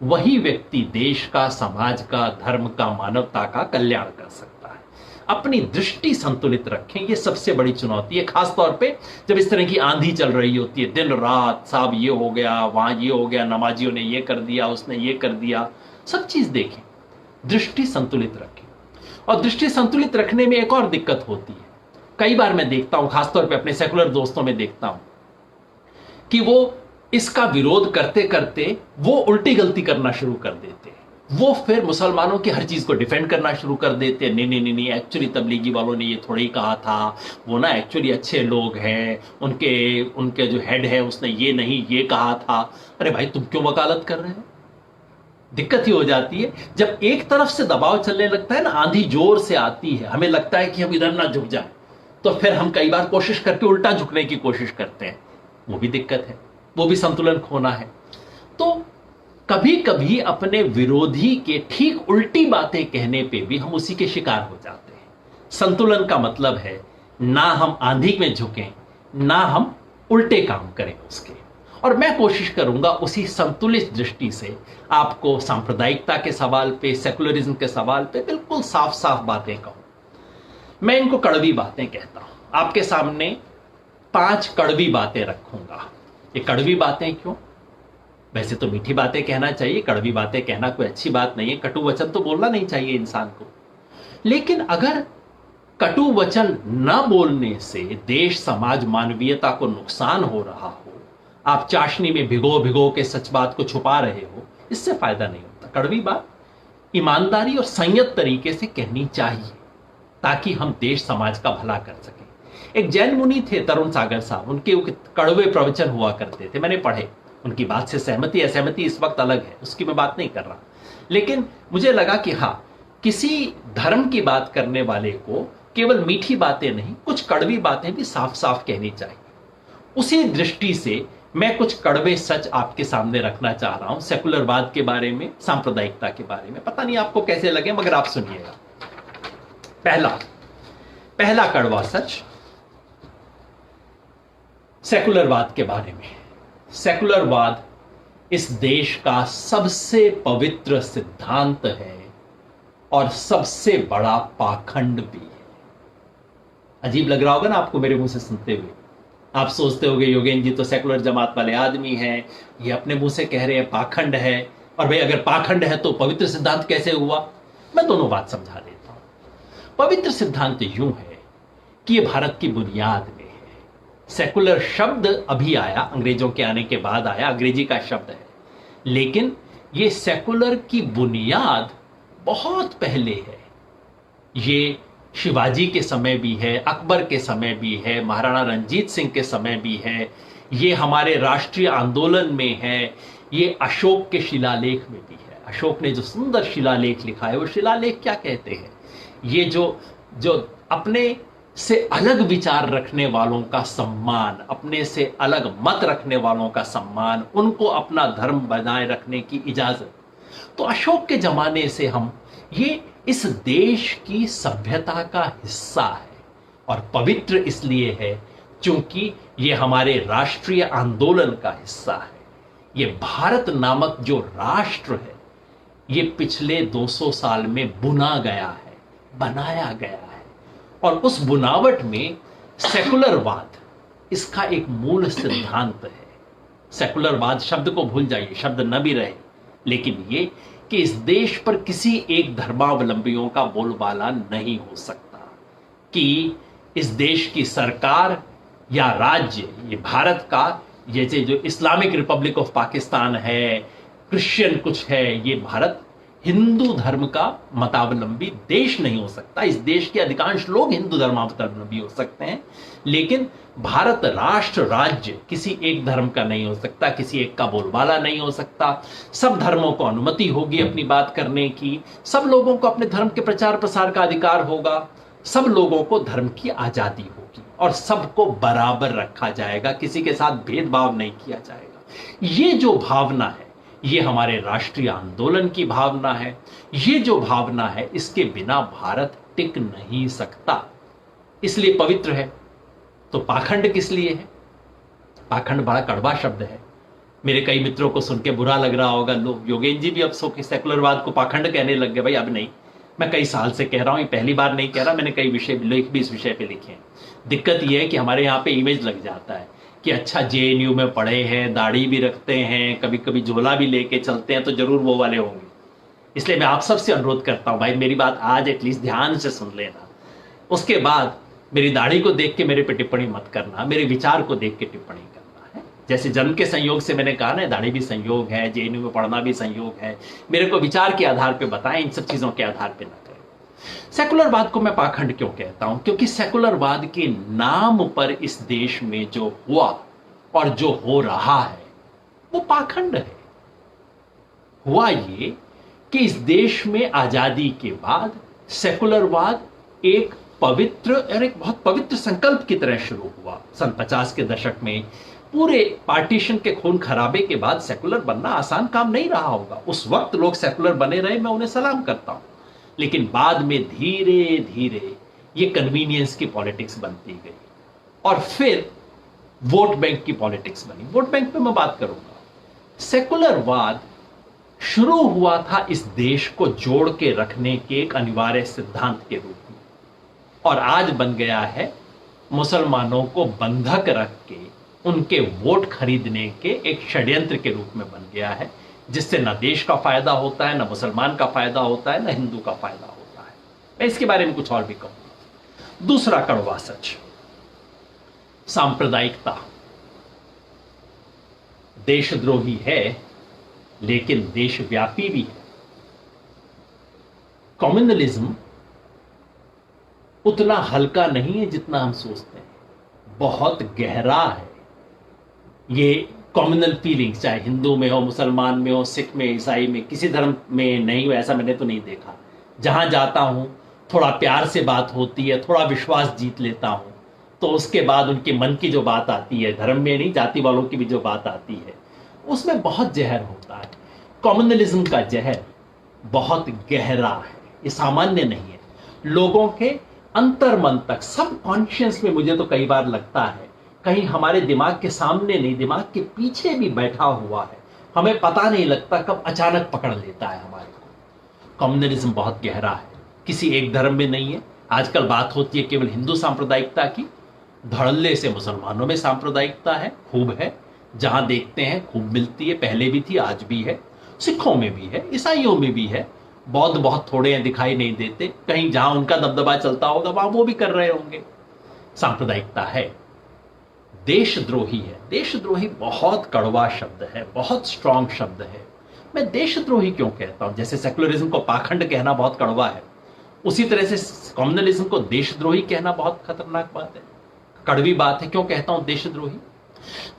वही व्यक्ति देश का, समाज का, धर्म का, मानवता का कल्याण कर सकता है। अपनी दृष्टि संतुलित रखें, यह सबसे बड़ी चुनौती है। खासतौर पे जब इस तरह की आंधी चल रही होती है, दिन रात, साहब ये हो गया, वहां ये हो गया, नमाजियों ने ये कर दिया, उसने ये कर दिया, सब चीज देखें, दृष्टि संतुलित रखें। और दृष्टि संतुलित रखने में एक और दिक्कत होती है, कई बार मैं देखता हूं, खासतौर पे अपने सेकुलर दोस्तों में देखता हूं, कि वो इसका विरोध करते करते वो उल्टी गलती करना शुरू कर देते हैं। वो फिर मुसलमानों की हर चीज को डिफेंड करना शुरू कर देते हैं। नहीं नहीं नहीं नहीं, एक्चुअली तबलीगी वालों ने ये थोड़ी कहा था, वो ना एक्चुअली अच्छे लोग हैं, उनके उनके जो हेड है उसने ये नहीं ये कहा था। अरे भाई, तुम क्यों वकालत कर रहे हो? दिक्कत ही हो जाती है जब एक तरफ से दबाव चलने लगता है ना, आंधी जोर से आती है, हमें लगता है कि हम इधर ना झुक जाए, तो फिर हम कई बार कोशिश करके उल्टा झुकने की कोशिश करते हैं। वो भी दिक्कत है, वो भी संतुलन खोना है। तो कभी कभी अपने विरोधी के ठीक उल्टी बातें कहने पे भी हम उसी के शिकार हो जाते हैं। संतुलन का मतलब है ना हम आंधी में झुकें, ना हम उल्टे काम करें उसके। और मैं कोशिश करूंगा उसी संतुलित दृष्टि से आपको सांप्रदायिकता के सवाल पे, सेकुलरिज्म के सवाल पे बिल्कुल साफ साफ बातें कहूं। मैं इनको कड़वी बातें कहता हूं। आपके सामने 5 कड़वी बातें रखूंगा। ये कड़वी बातें क्यों? वैसे तो मीठी बातें कहना चाहिए, कड़वी बातें कहना कोई अच्छी बात नहीं है, कटु वचन तो बोलना नहीं चाहिए इंसान को। लेकिन अगर कटु वचन न बोलने से देश, समाज, मानवीयता को नुकसान हो रहा हो, आप चाशनी में भिगो भिगो के सच बात को छुपा रहे हो, इससे फायदा नहीं होता। कड़वी बात ईमानदारी और संयत तरीके से कहनी चाहिए, ताकि हम देश समाज का भला कर सकें। एक जैन मुनि थे, तरुण सागर साहब, उनके कड़वे प्रवचन हुआ करते थे, मैंने पढ़े। उनकी बात से सहमति असहमति इस वक्त अलग है, उसकी मैं बात नहीं कर रहा, लेकिन मुझे लगा कि हाँ, किसी धर्म की बात करने वाले को केवल मीठी बातें नहीं, कुछ कड़वी बातें भी साफ साफ कहनी चाहिए। उसी दृष्टि से मैं कुछ कड़वे सच आपके सामने रखना चाह रहा हूं, सेकुलरवाद के बारे में, सांप्रदायिकता के बारे में। पता नहीं आपको कैसे लगे, मगर आप सुनिएगा। पहला कड़वा सच सेकुलरवाद के बारे में। सेकुलरवाद इस देश का सबसे पवित्र सिद्धांत है और सबसे बड़ा पाखंड भी है। अजीब लग रहा होगा ना आपको मेरे मुंह से सुनते हुए। आप सोचते होगे योगेन जी तो सेकुलर जमात वाले आदमी हैं, ये अपने मुंह से कह रहे हैं पाखंड है, और भाई अगर पाखंड है तो पवित्र सिद्धांत कैसे हुआ? मैं दोनों बात समझा देता हूं। पवित्र सिद्धांत यूं है कि ये भारत की बुनियाद में है। सेकुलर शब्द अभी आया, अंग्रेजों के आने के बाद आया, अंग्रेजी का शब्द है, लेकिन ये सेकुलर की बुनियाद बहुत पहले है। ये शिवाजी के समय भी है, अकबर के समय भी है, महाराणा रंजीत सिंह के समय भी है, ये हमारे राष्ट्रीय आंदोलन में है, ये अशोक के शिलालेख में भी है। अशोक ने जो सुंदर शिलालेख लिखा है, वो शिलालेख क्या कहते हैं? ये जो जो अपने से अलग विचार रखने वालों का सम्मान, अपने से अलग मत रखने वालों का सम्मान, उनको अपना धर्म बनाए रखने की इजाजत। तो अशोक के जमाने से हम ये इस देश की सभ्यता का हिस्सा है, और पवित्र इसलिए है क्योंकि ये हमारे राष्ट्रीय आंदोलन का हिस्सा है। ये भारत नामक जो राष्ट्र है, ये पिछले 200 साल में बुना गया है, बनाया गया है, और उस बुनावट में सेकुलरवाद इसका एक मूल सिद्धांत है। सेकुलरवाद शब्द को भूल जाइए, शब्द न भी रहे, लेकिन ये कि इस देश पर किसी एक धर्मावलंबियों का बोलबाला नहीं हो सकता, कि इस देश की सरकार या राज्य, ये भारत का, जैसे जो इस्लामिक रिपब्लिक ऑफ पाकिस्तान है, क्रिश्चियन कुछ है, ये भारत हिंदू धर्म का मतावलंबी देश नहीं हो सकता। इस देश के अधिकांश लोग हिंदू धर्मावलंबी हो सकते हैं, लेकिन भारत राष्ट्र राज्य किसी एक धर्म का नहीं हो सकता, किसी एक का बोलबाला नहीं हो सकता। सब धर्मों को अनुमति होगी अपनी बात करने की, सब लोगों को अपने धर्म के प्रचार प्रसार का अधिकार होगा, सब लोगों को धर्म की आजादी होगी, और सबको बराबर रखा जाएगा, किसी के साथ भेदभाव नहीं किया जाएगा। ये जो भावना है, ये हमारे राष्ट्रीय आंदोलन की भावना है। ये जो भावना है, इसके बिना भारत टिक नहीं सकता, इसलिए पवित्र है। तो पाखंड किस लिए है? पाखंड बड़ा कड़वा शब्द है। मेरे कई मित्रों को सुन के बुरा लग रहा होगा, लो योगेन जी भी अब सो के सेकुलरवाद को पाखंड कहने लग गए। भाई अब नहीं, मैं कई साल से कह रहा हूं, ये पहली बार नहीं कह रहा, मैंने कई विषय लेख भी इस विषय पे लिखे हैं। दिक्कत यह है कि हमारे यहाँ पे इमेज लग जाता है कि अच्छा जेएनयू में पढ़े हैं, दाढ़ी भी रखते हैं, कभी कभी झोला भी लेके चलते हैं, तो जरूर वो वाले होंगे। इसलिए मैं आप सबसे अनुरोध करता हूं, भाई मेरी बात आज एटलीस्ट ध्यान से सुन लेना। उसके बाद मेरी दाढ़ी को देख के मेरे पे टिप्पणी मत करना, मेरे विचार को देख के टिप्पणी करना है। जैसे जन्म के संयोग से मैंने कहा ना, दाढ़ी भी संयोग है, जेएनयू में पढ़ना भी संयोग है। मेरे को विचार के आधार पे बताएं, इन सब चीजों के आधार पे ना करें। सेकुलरवाद को मैं पाखंड क्यों कहता हूं? क्योंकि सेकुलरवाद के नाम पर इस देश में जो हुआ और जो हो रहा है, वो पाखंड है। हुआ ये कि इस देश में आजादी के बाद सेकुलरवाद एक पवित्र और एक बहुत पवित्र संकल्प की तरह शुरू हुआ। सन 50 के दशक में पूरे पार्टीशन के खून खराबे के बाद सेकुलर बनना आसान काम नहीं रहा होगा। उस वक्त लोग सेकुलर बने रहे, मैं उन्हें सलाम करता हूं, लेकिन बाद में धीरे धीरे ये कन्वीनियंस की पॉलिटिक्स बनती गई, और फिर वोट बैंक की पॉलिटिक्स बनी। वोट बैंक पे मैं बात करूंगा। सेकुलरवाद शुरू हुआ था इस देश को जोड़ के रखने के एक अनिवार्य सिद्धांत के रूप में, और आज बन गया है मुसलमानों को बंधक रख के उनके वोट खरीदने के एक षड्यंत्र के रूप में बन गया है, जिससे ना देश का फायदा होता है, ना मुसलमान का फायदा होता है, ना हिंदू का फायदा होता है। मैं इसके बारे में कुछ और भी कहूंगा। दूसरा कड़वा सच, सांप्रदायिकता देशद्रोही है, लेकिन देशव्यापी भी है। कम्युनलिज्म उतना हल्का नहीं है जितना हम सोचते हैं, बहुत गहरा है। ये कम्युनल फीलिंग्स चाहे हिंदू में हो, मुसलमान में हो, सिख में, ईसाई में, किसी धर्म में नहीं हो, ऐसा मैंने तो नहीं देखा। जहां जाता हूं थोड़ा प्यार से बात होती है, थोड़ा विश्वास जीत लेता हूं, तो उसके बाद उनके मन की जो बात आती है, धर्म में नहीं, जाति वालों की भी जो बात आती है, उसमें बहुत जहर होता है। कम्युनलिज्म का जहर बहुत गहरा है, ये सामान्य नहीं है। लोगों के अंतर्मन तक, सब कॉन्शियस में, मुझे तो कई बार लगता है कहीं हमारे दिमाग के सामने नहीं, दिमाग के पीछे भी बैठा हुआ है। हमें पता नहीं लगता कब अचानक पकड़ लेता है हमारे को। कम्युनलिज्म बहुत गहरा है, किसी एक धर्म में नहीं है। आजकल बात होती है केवल हिंदू सांप्रदायिकता की, धड़ल्ले से मुसलमानों में सांप्रदायिकता है, खूब है, जहां देखते हैं खूब मिलती है, पहले भी थी आज भी है, सिखों में भी है, ईसाइयों में भी है, बौद्ध बहुत थोड़े हैं, दिखाई नहीं देते, कहीं जहां उनका दबदबा चलता होगा वहां वो भी कर रहे होंगे। सांप्रदायिकता है। देशद्रोही है, देशद्रोही बहुत कड़वा शब्द है, बहुत स्ट्रांग शब्द है। मैं देशद्रोही क्यों कहता हूं? जैसे सेकुलरिज्म को पाखंड कहना बहुत कड़वा है, उसी तरह से कम्युनलिज्म को देशद्रोही कहना बहुत खतरनाक बात है, कड़वी बात है। क्यों कहता हूं देशद्रोही?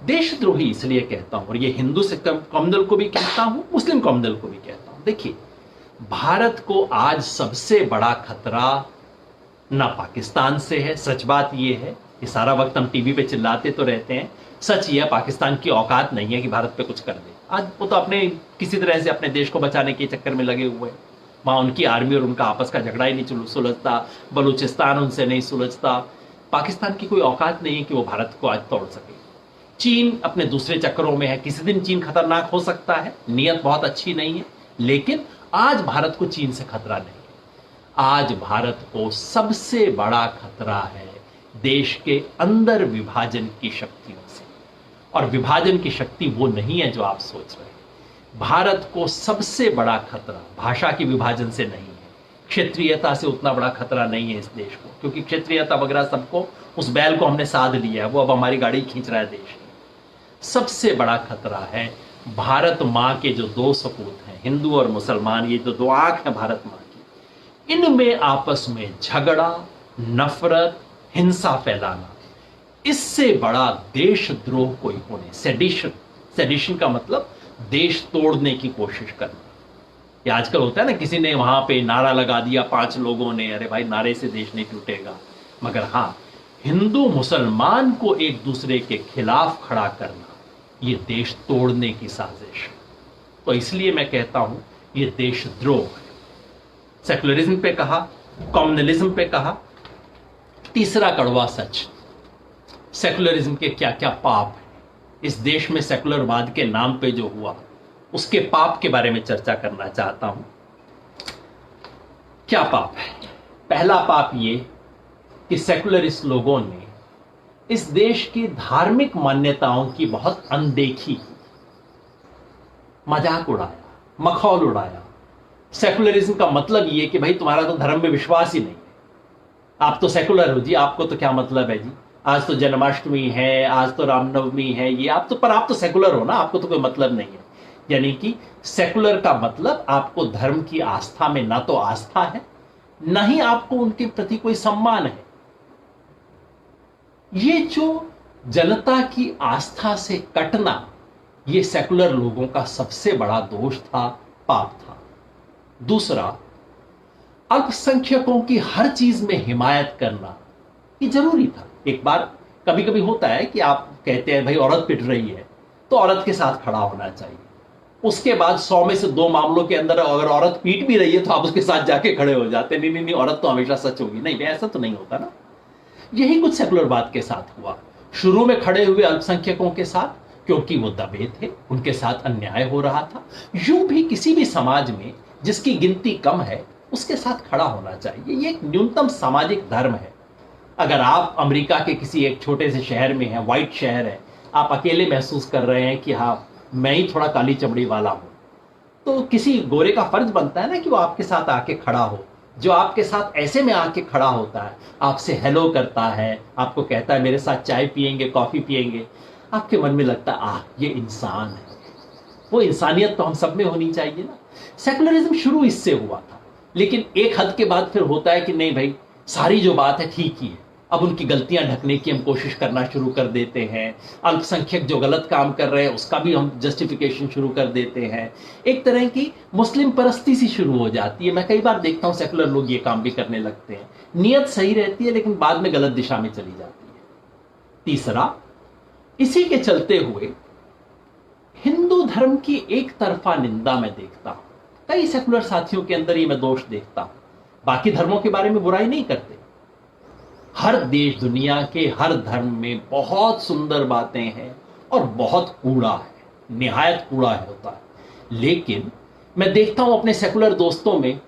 देशद्रोही इसलिए कहता हूं, और ये हिंदू से कम्युनल को भी कहता हूं, मुस्लिम कम्युनल को भी कहता हूं। देखिए, भारत को आज सबसे बड़ा खतरा ना पाकिस्तान से है, सच बात यह है कि सारा वक्त हम टीवी पे चिल्लाते तो रहते हैं, सच ये है पाकिस्तान की औकात नहीं है कि भारत पे कुछ कर दे। आज वो तो अपने किसी तरह से अपने देश को बचाने के चक्कर में लगे हुए हैं, वहां उनकी आर्मी और उनका आपस का झगड़ा ही नहीं सुलझता, बलूचिस्तान उनसे नहीं सुलझता। पाकिस्तान की कोई औकात नहीं है कि वो भारत को आज तोड़ सके। चीन अपने दूसरे चक्करों में है, किसी दिन चीन खतरनाक हो सकता है, नियत बहुत अच्छी नहीं है, लेकिन आज भारत को चीन से खतरा नहीं है। आज भारत को सबसे बड़ा खतरा है देश के अंदर विभाजन की शक्तियों से, और विभाजन की शक्ति वो नहीं है जो आप सोच रहे हैं। भारत को सबसे बड़ा खतरा भाषा की विभाजन से नहीं है, क्षेत्रीयता से उतना बड़ा खतरा नहीं है इस देश को, क्योंकि क्षेत्रीयता वगैरह सबको, उस बैल को हमने साध लिया है, वो अब हमारी गाड़ी खींच रहा है देश की। सबसे बड़ा खतरा है भारत माँ के जो दो सपूत हैं, हिंदू और मुसलमान, ये जो दो आंख है भारत माँ की, इनमें आपस में झगड़ा, नफरत, हिंसा फैलाना, इससे बड़ा देशद्रोह कोई होने, सेडिशन, सेडिशन का मतलब देश तोड़ने की कोशिश करना। ये आजकल होता है ना, किसी ने वहां पे नारा लगा दिया 5 लोगों ने, अरे भाई नारे से देश नहीं टूटेगा, मगर हां, हिंदू मुसलमान को एक दूसरे के खिलाफ खड़ा करना, ये देश तोड़ने की साजिश है। तो इसलिए मैं कहता हूं ये देशद्रोह है। सेकुलरिज्म पे कहा, कम्युनलिज्म पे कहा। तीसरा कड़वा सच, सेकुलरिज्म के क्या क्या पाप है, इस देश में सेकुलरवाद के नाम पे जो हुआ उसके पाप के बारे में चर्चा करना चाहता हूं। क्या पाप है? पहला पाप ये कि सेकुलरिस्ट लोगों ने इस देश की धार्मिक मान्यताओं की बहुत अनदेखी की, मजाक उड़ाया, मखौल उड़ाया। सेकुलरिज्म का मतलब ये कि भाई तुम्हारा तो धर्म में विश्वास ही नहीं है, आप तो सेकुलर हो जी, आपको तो क्या मतलब है जी, आज तो जन्माष्टमी है, आज तो रामनवमी है, ये आप तो सेकुलर हो ना, आपको तो कोई मतलब नहीं है। यानी कि सेकुलर का मतलब आपको धर्म की आस्था में ना तो आस्था है, ना ही आपको उनके प्रति कोई सम्मान है। ये जो जनता की आस्था से कटना, ये सेकुलर लोगों का सबसे बड़ा दोष था, पाप था। दूसरा, अल्पसंख्यकों की हर चीज में हिमायत करना, ये जरूरी था। एक बार कभी कभी होता है कि आप कहते हैं भाई औरत पिट रही है तो औरत के साथ खड़ा होना चाहिए, उसके बाद 100 में से 2 मामलों के अंदर अगर औरत पीट भी रही है तो आप उसके साथ जाके खड़े हो जाते हैं, नहीं नहीं नहीं औरत तो हमेशा सच होगी। नहीं, ऐसा तो नहीं होता ना। यही कुछ सेकुलरवाद के साथ हुआ। शुरू में खड़े हुए अल्पसंख्यकों के साथ क्योंकि वो दबे थे, उनके साथ अन्याय हो रहा था। यूं भी किसी भी समाज में जिसकी गिनती कम है उसके साथ खड़ा होना चाहिए, ये एक न्यूनतम सामाजिक धर्म है। अगर आप अमेरिका के किसी एक छोटे से शहर में हैं, व्हाइट शहर है, आप अकेले महसूस कर रहे हैं कि हाँ मैं ही थोड़ा काली चमड़ी वाला हूं, तो किसी गोरे का फर्ज बनता है ना कि वो आपके साथ आके खड़ा हो। जो आपके साथ ऐसे में आके खड़ा होता है, आपसे हेलो करता है, आपको कहता है मेरे साथ चाय पिएंगे, कॉफी पिएंगे, आपके मन में लगता है आह ये इंसान है। वो इंसानियत तो हम सब में होनी चाहिए ना। सेकुलरिज्म शुरू इससे हुआ था, लेकिन एक हद के बाद फिर होता है कि नहीं भाई सारी जो बात है ठीक ही है, अब उनकी गलतियां ढकने की हम कोशिश करना शुरू कर देते हैं। अल्पसंख्यक जो गलत काम कर रहे हैं उसका भी हम जस्टिफिकेशन शुरू कर देते हैं। एक तरह की मुस्लिम परस्ती सी शुरू हो जाती है। मैं कई बार देखता हूं सेकुलर लोग ये काम भी करने लगते हैं, नियत सही रहती है लेकिन बाद में गलत दिशा में चली जाती है। तीसरा, इसी के चलते हुए हिंदू धर्म की एक तरफा निंदा मैं देखता हूं, कई सेकुलर साथियों के अंदर ही मैं दोष देखता हूं। बाकी धर्मों के बारे में बुराई नहीं करते, हर देश दुनिया के हर धर्म में बहुत सुंदर बातें हैं और बहुत कूड़ा है। निहायत कूड़ा होता है। लेकिन मैं देखता हूं अपने सेकुलर दोस्तों में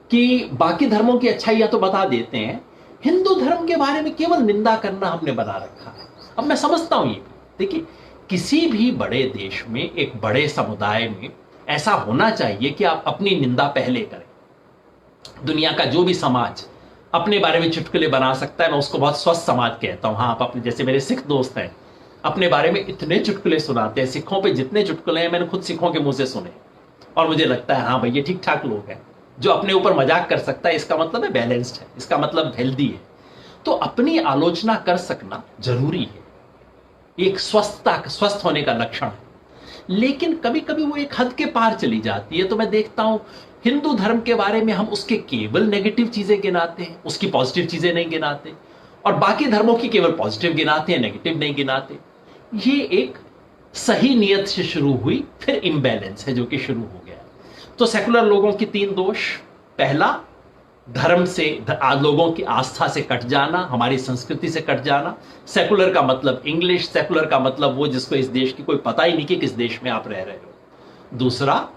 कि बाकी धर्मों की अच्छाइयां तो बता देते हैं, हिंदू धर्म के बारे में केवल निंदा करना हमने बना रखा है। अब मैं समझता हूं ये भी, देखिए किसी भी बड़े देश में, एक बड़े समुदाय में ऐसा होना चाहिए कि आप अपनी निंदा पहले करें। दुनिया का जो भी समाज अपने बारे में चुटकुले बना सकता है, मैं उसको बहुत स्वस्थ समाज कहता हूं। हाँ, आप अपने, जैसे मेरे सिख दोस्त हैं, अपने बारे में इतने चुटकुले सुनाते हैं, सिखों पे जितने चुटकुले हैं मैंने खुद सिखों के मुंह से सुने, और मुझे लगता है हाँ भाई ये ठीक ठाक लोग हैं। जो अपने ऊपर मजाक कर सकता है इसका मतलब है बैलेंस्ड है, इसका मतलब हेल्दी है। तो अपनी आलोचना कर सकना जरूरी है, एक स्वस्थ होने का लक्षण है। लेकिन कभी कभी वो एक हद के पार चली जाती है। तो मैं देखता हूं हिंदू धर्म के बारे में हम उसके केवल नेगेटिव चीजें गिनाते हैं, उसकी पॉजिटिव चीजें नहीं गिनाते, और बाकी धर्मों की केवल पॉजिटिव गिनाते हैं, नेगेटिव नहीं गिनाते। ये एक सही नियत से शुरू हुई फिर इम्बैलेंस है जो कि शुरू हो गया। तो सेकुलर लोगों की 3 दोष: पहला, धर्म से, लोगों की आस्था से कट जाना, हमारी संस्कृति से कट जाना। सेकुलर का मतलब इंग्लिश, सेकुलर का मतलब वो जिसको इस देश की कोई पता ही नहीं कि किस देश में आप रह रहे हो। दूसरा,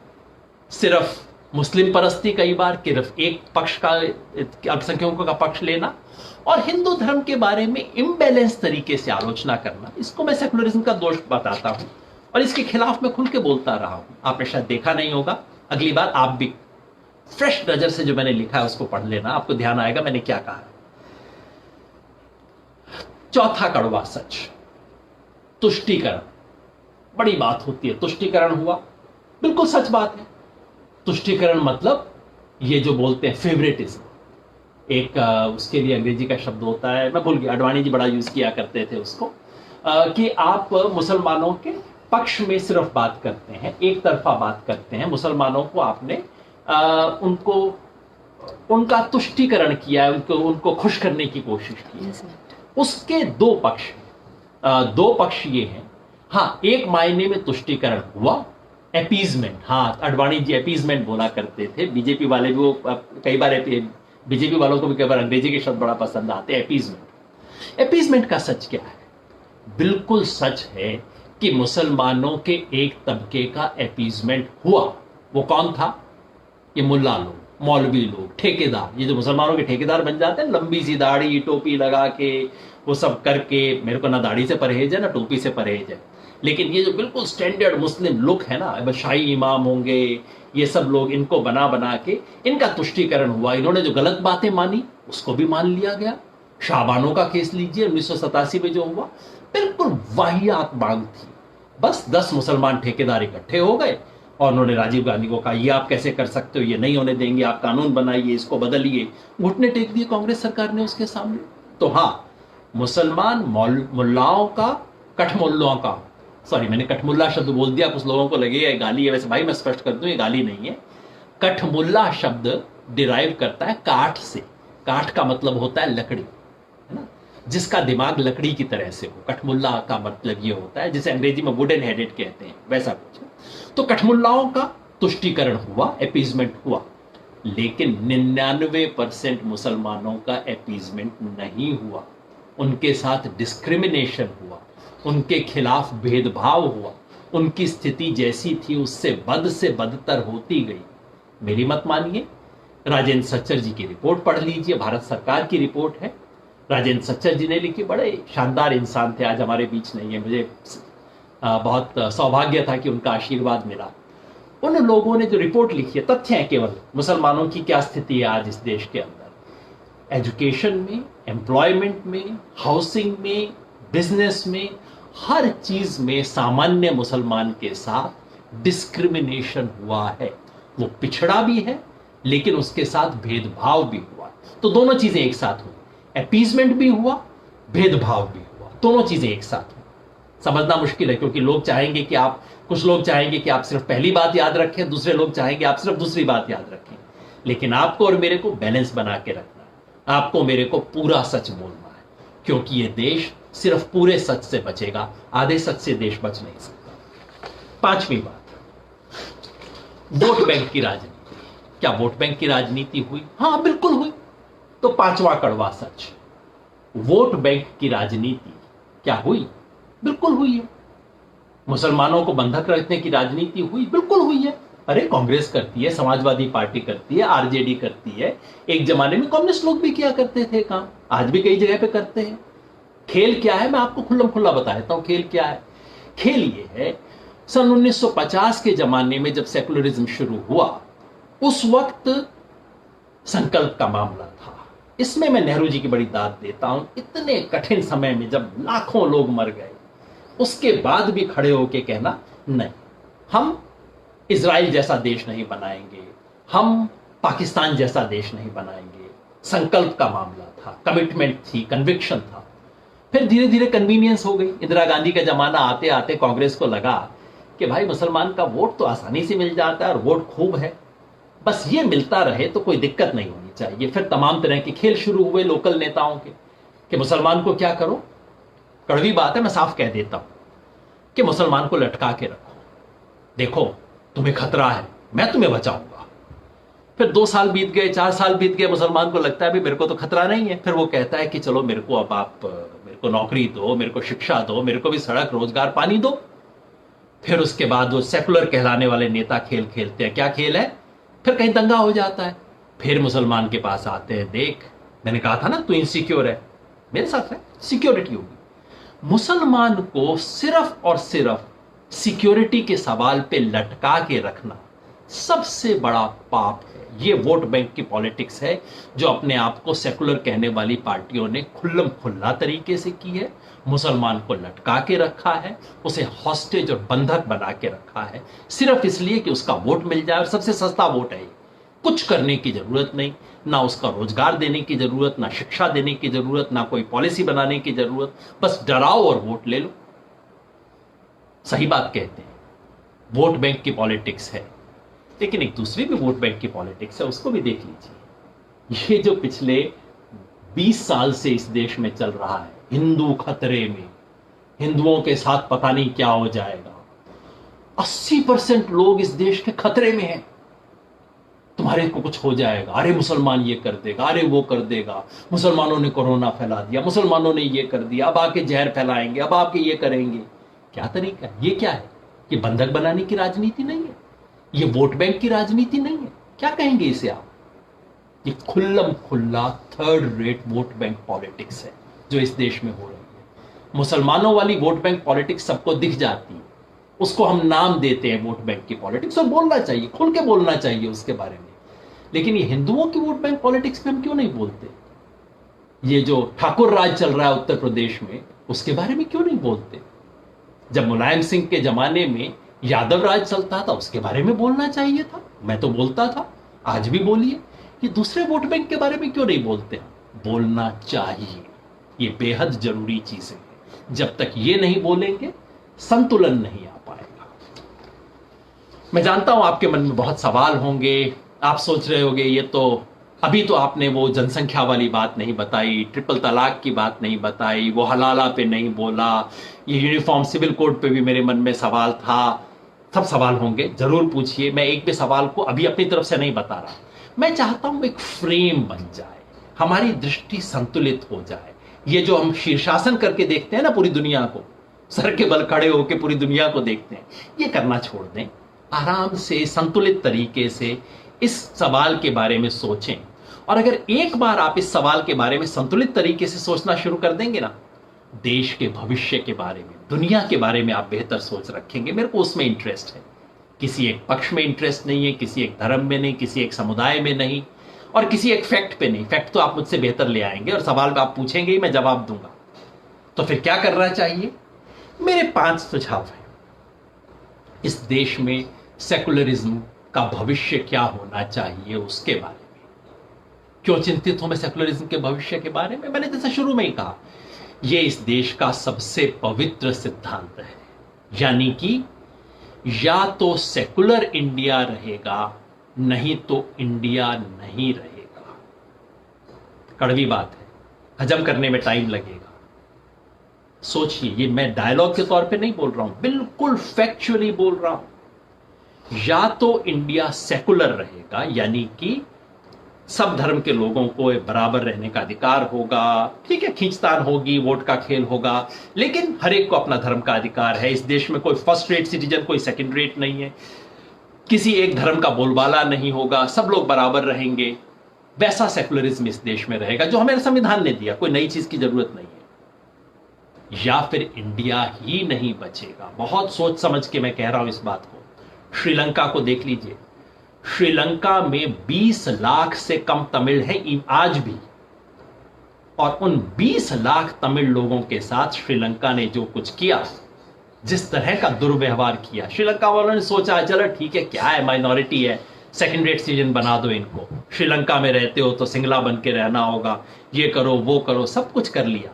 सिर्फ मुस्लिम परस्ती, कई बार सिर्फ एक पक्ष का, अल्पसंख्यकों का पक्ष लेना, और हिंदू धर्म के बारे में इम्बैलेंस तरीके से आलोचना करना। इसको मैं सेकुलरिज्म का दोष बताता हूं, और इसके खिलाफ मैं खुल के बोलता रहा हूं। आपने शायद देखा नहीं होगा, अगली बार आप भी फ्रेश नजर से जो मैंने लिखा है उसको पढ़ लेना, आपको ध्यान आएगा मैंने क्या कहा है। चौथा कड़वा सच, तुष्टीकरण। बड़ी बात होती है, तुष्टीकरण हुआ, बिल्कुल सच बात है। तुष्टीकरण मतलब ये जो बोलते हैं फेवरेटिज्म, एक उसके लिए अंग्रेजी का शब्द होता है, मैं भूल गया, अडवाणी जी बड़ा यूज किया करते थे उसको, कि आप मुसलमानों के पक्ष में सिर्फ बात करते हैं, एक तरफा बात करते हैं। मुसलमानों को आपने उनको, उनका तुष्टीकरण किया है, उनको खुश करने की कोशिश की है। उसके 2 पक्ष, 2 पक्ष ये हैं। हाँ, एक मायने में तुष्टीकरण हुआ, एपीजमेंट। हाँ, अडवाणी जी एपीजमेंट बोला करते थे, बीजेपी वाले भी वो कई बार, बीजेपी वालों को भी कई बार अंग्रेजी के शब्द बड़ा पसंद आते हैं, एपीजमेंट। एपीजमेंट का सच क्या है? बिल्कुल सच है कि मुसलमानों के एक तबके का एपीजमेंट हुआ। वो कौन था? ये मुल्ला लोग, मौलवी लोग, ठेकेदार। ये जो मुसलमानों के ठेकेदार बन जाते हैं, लंबी सी दाढ़ी टोपी लगा के, वो सब करके। मेरे को ना दाढ़ी से परहेज है ना टोपी से परहेज है, लेकिन ये जो बिल्कुल स्टैंडर्ड मुस्लिम लुक है ना, शाही इमाम होंगे, ये सब लोग, इनको बना बना के इनका तुष्टीकरण हुआ। इन्होंने जो गलत बातें मानी उसको भी मान लिया गया। शाहबानों का केस लीजिए, 1987 में जो हुआ, बिल्कुल वाहियात मांग थी। बस 10 मुसलमान ठेकेदार इकट्ठे हो गए और उन्होंने राजीव गांधी को कहा, ये आप कैसे कर सकते हो, ये नहीं होने देंगे, आप कानून बनाइए, इसको बदलिए। घुटने टेक दिए कांग्रेस सरकार ने उसके सामने। तो हाँ, मुसलमान मुल्लाओं का, कठमुल्लों का, सॉरी मैंने कठमुल्ला शब्द बोल दिया, कुछ लोगों को लगे ये गाली है। वैसे भाई मैं स्पष्ट कर दूं, ये गाली नहीं है। कठमुल्ला शब्द डिराइव करता है काठ से। काठ का मतलब होता है लकड़ी, है ना, जिसका दिमाग लकड़ी की तरह से हो। कठमुल्ला का मतलब ये होता है, जिसे अंग्रेजी में वुडन हेडेड कहते हैं, वैसा कुछ। तो कठमुल्लाओं का तुष्टीकरण हुआ, एपीजमेंट हुआ, लेकिन 99% मुसलमानों का एपीजमेंट नहीं हुआ। उनके साथ डिस्क्रिमिनेशन हुआ, उनके खिलाफ भेदभाव हुआ, उनकी स्थिति जैसी थी उससे बद से बदतर होती गई। मेरी मत मानिए, राजेंद्र सच्चर जी की रिपोर्ट पढ़ लीजिए, भारत सरकार की रिपोर्ट है, राजेंद्र सच्चर जी ने लिखी। बड़े शानदार इंसान थे, आज हमारे बीच नहीं है। मुझे बहुत सौभाग्य था कि उनका आशीर्वाद मिला। उन लोगों ने जो रिपोर्ट लिखी है, तथ्य है केवल, मुसलमानों की क्या स्थिति है आज इस देश के अंदर, एजुकेशन में, एम्प्लॉयमेंट में, हाउसिंग में, बिजनेस में, हर चीज में सामान्य मुसलमान के साथ डिस्क्रिमिनेशन हुआ है। वो पिछड़ा भी है लेकिन उसके साथ भेदभाव भी हुआ। तो दोनों चीजें एक साथ हुई, अपीजमेंट भी हुआ, भेदभाव भी हुआ, दोनों चीजें एक साथ हुई। समझना मुश्किल है, क्योंकि लोग चाहेंगे कि आप, कुछ लोग चाहेंगे कि आप सिर्फ पहली बात याद रखें, दूसरे लोग चाहेंगे आप सिर्फ दूसरी बात याद रखें। लेकिन आपको और मेरे को बैलेंस बना के रखना है, आपको मेरे को पूरा सच बोलना है, क्योंकि ये देश सिर्फ पूरे सच से बचेगा, आधे सच से देश बच नहीं सकता। 5वीं बात, वोट बैंक की राजनीति। क्या वोट बैंक की राजनीति हुई? हाँ बिल्कुल हुई। तो 5वां कड़वा सच, वोट बैंक की राजनीति क्या हुई? बिल्कुल हुई है। मुसलमानों को बंधक रखने की राजनीति हुई, बिल्कुल हुई है। अरे कांग्रेस करती है, समाजवादी पार्टी करती है, आरजेडी करती है, एक जमाने में कम्युनिस्ट लोग भी किया करते थे काम, आज भी कई जगह पे करते हैं। खेल क्या है मैं आपको खुल्लम खुल्ला बता देता हूं। खेल क्या है? खेल ये है, सन 1950 के जमाने में जब सेकुलरिज्म शुरू हुआ, उस वक्त संकल्प का मामला था। इसमें मैं नेहरू जी की बड़ी दाद देता हूं। इतने कठिन समय में जब लाखों लोग मर गए, उसके बाद भी खड़े होकर कहना नहीं, हम इजराइल जैसा देश नहीं बनाएंगे, हम पाकिस्तान जैसा देश नहीं बनाएंगे। संकल्प का मामला था, कमिटमेंट थी, कन्विक्शन था। फिर धीरे धीरे कन्वीनियंस हो गई। इंदिरा गांधी का जमाना आते आते कांग्रेस को लगा कि भाई मुसलमान का वोट तो आसानी से मिल जाता है और वोट खूब है, बस ये मिलता रहे तो कोई दिक्कत नहीं होनी चाहिए। फिर तमाम तरह के खेल शुरू हुए लोकल नेताओं के कि मुसलमान को क्या करो। कड़वी बात है, मैं साफ कह देता हूं कि मुसलमान को लटका के रखो, देखो तुम्हें खतरा है, मैं तुम्हें बचाऊंगा। फिर 2 साल बीत गए, 4 साल बीत गए, मुसलमान को लगता है भी मेरे को तो खतरा नहीं है। फिर वो कहता है कि चलो मेरे को अब आप मेरे को नौकरी दो, मेरे को शिक्षा दो, मेरे को भी सड़क रोजगार पानी दो। फिर उसके बाद वो सेकुलर कहलाने वाले नेता खेल खेलते हैं। क्या खेल है? फिर कहीं दंगा हो जाता है, फिर मुसलमान के पास आते हैं, देख मैंने कहा था ना तू इनसिक्योर है, मेरे साथ है, सिक्योरिटी होगी। मुसलमान को सिर्फ और सिर्फ सिक्योरिटी के सवाल पे लटका के रखना सबसे बड़ा पाप है। ये वोट बैंक की पॉलिटिक्स है जो अपने आप को सेकुलर कहने वाली पार्टियों ने खुल्लम खुल्ला तरीके से की है। मुसलमान को लटका के रखा है, उसे हॉस्टेज और बंधक बना के रखा है, सिर्फ इसलिए कि उसका वोट मिल जाए। और सबसे सस्ता वोट है, कुछ करने की जरूरत नहीं, ना उसका रोजगार देने की जरूरत, ना शिक्षा देने की जरूरत, ना कोई पॉलिसी बनाने की जरूरत, बस डराओ और वोट ले लो। सही बात कहते हैं, वोट बैंक की पॉलिटिक्स है। लेकिन एक दूसरी भी वोट बैंक की पॉलिटिक्स है, उसको भी देख लीजिए। ये जो पिछले 20 साल से इस देश में चल रहा है, हिंदू खतरे में, हिंदुओं के साथ पता नहीं क्या हो जाएगा, 80% लोग इस देश के खतरे में हैं। तुम्हारे को कुछ हो जाएगा, अरे मुसलमान ये कर देगा, अरे वो कर देगा, मुसलमानों ने कोरोना फैला दिया, मुसलमानों ने ये कर दिया, अब आके जहर फैलाएंगे, अब आके ये करेंगे। क्या तरीका है? ये क्या है? ये बंधक बनाने की राजनीति नहीं है, ये वोट बैंक की राजनीति नहीं है। क्या कहेंगे इसे आप? ये खुल्लम खुल्ला third rate vote bank politics है जो इस देश में हो रही है। मुसलमानों वाली वोट बैंक पॉलिटिक्स सबको दिख जाती है, उसको हम नाम देते हैं वोट बैंक की पॉलिटिक्स, और बोलना चाहिए, खुल के बोलना चाहिए उसके बारे में। लेकिन ये हिंदुओं की वोट बैंक पॉलिटिक्स पे हम क्यों नहीं बोलते? ये जो ठाकुर राज चल रहा है उत्तर प्रदेश में, उसके बारे में क्यों नहीं बोलते? जब मुलायम सिंह के जमाने में यादव राज चलता था, उसके बारे में बोलना चाहिए था, मैं तो बोलता था, आज भी बोलिए। ये दूसरे वोट बैंक के बारे में क्यों नहीं बोलते? बोलना चाहिए, ये बेहद जरूरी चीजें हैं। जब तक ये नहीं बोलेंगे, संतुलन नहीं आ पाएगा। मैं जानता हूं आपके मन में बहुत सवाल होंगे, आप सोच रहे होंगे ये तो अभी तो आपने वो जनसंख्या वाली बात नहीं बताई, ट्रिपल तलाक की बात नहीं बताई, वो हलाला पे नहीं बोला, ये यूनिफॉर्म सिविल कोड पे भी मेरे मन में सवाल था। सब सवाल होंगे, जरूर पूछिए, मैं एक भी सवाल को अभी अपनी तरफ से नहीं बता रहा। मैं चाहता हूं एक फ्रेम बन जाए, हमारी दृष्टि संतुलित हो जाए। ये जो हम शीर्षासन करके देखते हैं ना पूरी दुनिया को, सर के बल खड़े होकर पूरी दुनिया को देखते हैं, ये करना छोड़ दें। आराम से संतुलित तरीके से इस सवाल के बारे में सोचें। और अगर एक बार आप इस सवाल के बारे में संतुलित तरीके से सोचना शुरू कर देंगे ना, देश के भविष्य के बारे में, दुनिया के बारे में आप बेहतर सोच रखेंगे। मेरे को उसमें इंटरेस्ट है, किसी एक पक्ष में इंटरेस्ट नहीं है, किसी एक धर्म में नहीं, किसी एक समुदाय में नहीं, और किसी एक फैक्ट पे नहीं। फैक्ट तो आप मुझसे बेहतर ले आएंगे और सवाल आप पूछेंगे ही, मैं जवाब दूंगा। तो फिर क्या करना चाहिए? मेरे 5 सुझाव हैं। इस देश में सेकुलरिज्म का भविष्य क्या होना चाहिए उसके बारे में। क्यों चिंतित हूं मैं सेकुलरिज्म के भविष्य के बारे में? मैंने जैसे शुरू में ही कहा, यह इस देश का सबसे पवित्र सिद्धांत है। यानी कि या तो सेकुलर इंडिया रहेगा, नहीं तो इंडिया नहीं रहेगा। कड़वी बात है, हजम करने में टाइम लगेगा। सोचिए, ये मैं डायलॉग के तौर पे नहीं बोल रहा हूं, बिल्कुल फैक्चुअली बोल रहा हूं। या तो इंडिया सेकुलर रहेगा, यानी कि सब धर्म के लोगों को बराबर रहने का अधिकार होगा। ठीक है, खींचतान होगी, वोट का खेल होगा, लेकिन हर एक को अपना धर्म का अधिकार है। इस देश में कोई फर्स्ट रेट सिटीजन, कोई सेकंड रेट नहीं है, किसी एक धर्म का बोलबाला नहीं होगा, सब लोग बराबर रहेंगे। वैसा सेकुलरिज्म इस देश में रहेगा जो हमें संविधान ने दिया, कोई नई चीज की जरूरत नहीं है। या फिर इंडिया ही नहीं बचेगा। बहुत सोच समझ के मैं कह रहा हूं इस बात को। श्रीलंका को देख लीजिए, श्रीलंका में 20 लाख से कम तमिल हैं आज भी, और उन 20 लाख तमिल लोगों के साथ श्रीलंका ने जो कुछ किया, जिस तरह का दुर्व्यवहार किया, श्रीलंका वालों ने सोचा चलो ठीक है, क्या है, माइनॉरिटी है, सेकंड रेट सिटीजन बना दो इनको, श्रीलंका में रहते हो तो सिंगला बन के रहना होगा, ये करो वो करो, सब कुछ कर लिया।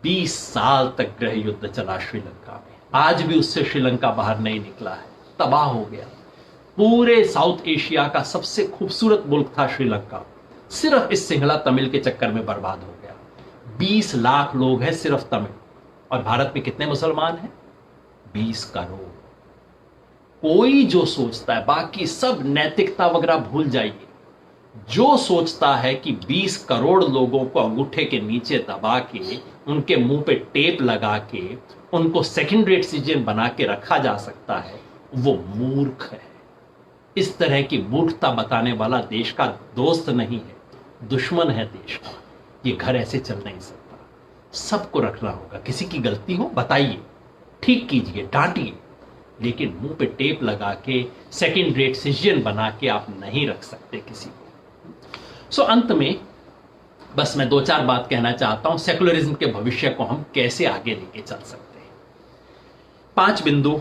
20 साल तक गृह युद्ध चला श्रीलंका में, आज भी उससे श्रीलंका बाहर नहीं निकला है, तबाह हो गया। पूरे साउथ एशिया का सबसे खूबसूरत मुल्क था श्रीलंका, सिर्फ इस सिंगला तमिल के चक्कर में बर्बाद हो गया। 20 लाख लोग हैं सिर्फ तमिल, और भारत में कितने मुसलमान हैं? 20 करोड़। कोई जो सोचता है, बाकी सब नैतिकता वगैरह भूल जाइए, जो सोचता है कि 20 करोड़ लोगों को अंगूठे के नीचे दबा के, उनके मुंह पे टेप लगा के, उनको सेकंड रेट सिटीजन बना के रखा जा सकता है, वो मूर्ख है। इस तरह की मूर्खता बताने वाला देश का दोस्त नहीं है, दुश्मन है देश का। ये घर ऐसे चल नहीं सकता, सबको रखना होगा। किसी की गलती हो बताइए, ठीक कीजिए, डांटिए, लेकिन मुंह पे टेप लगा के सेकंड रेट सिटीजन बना के आप नहीं रख सकते किसी को। सो अंत में बस मैं 2-4 बात कहना चाहता हूं, सेकुलरिज्म के भविष्य को हम कैसे आगे लेके चल सकते हैं। 5 बिंदु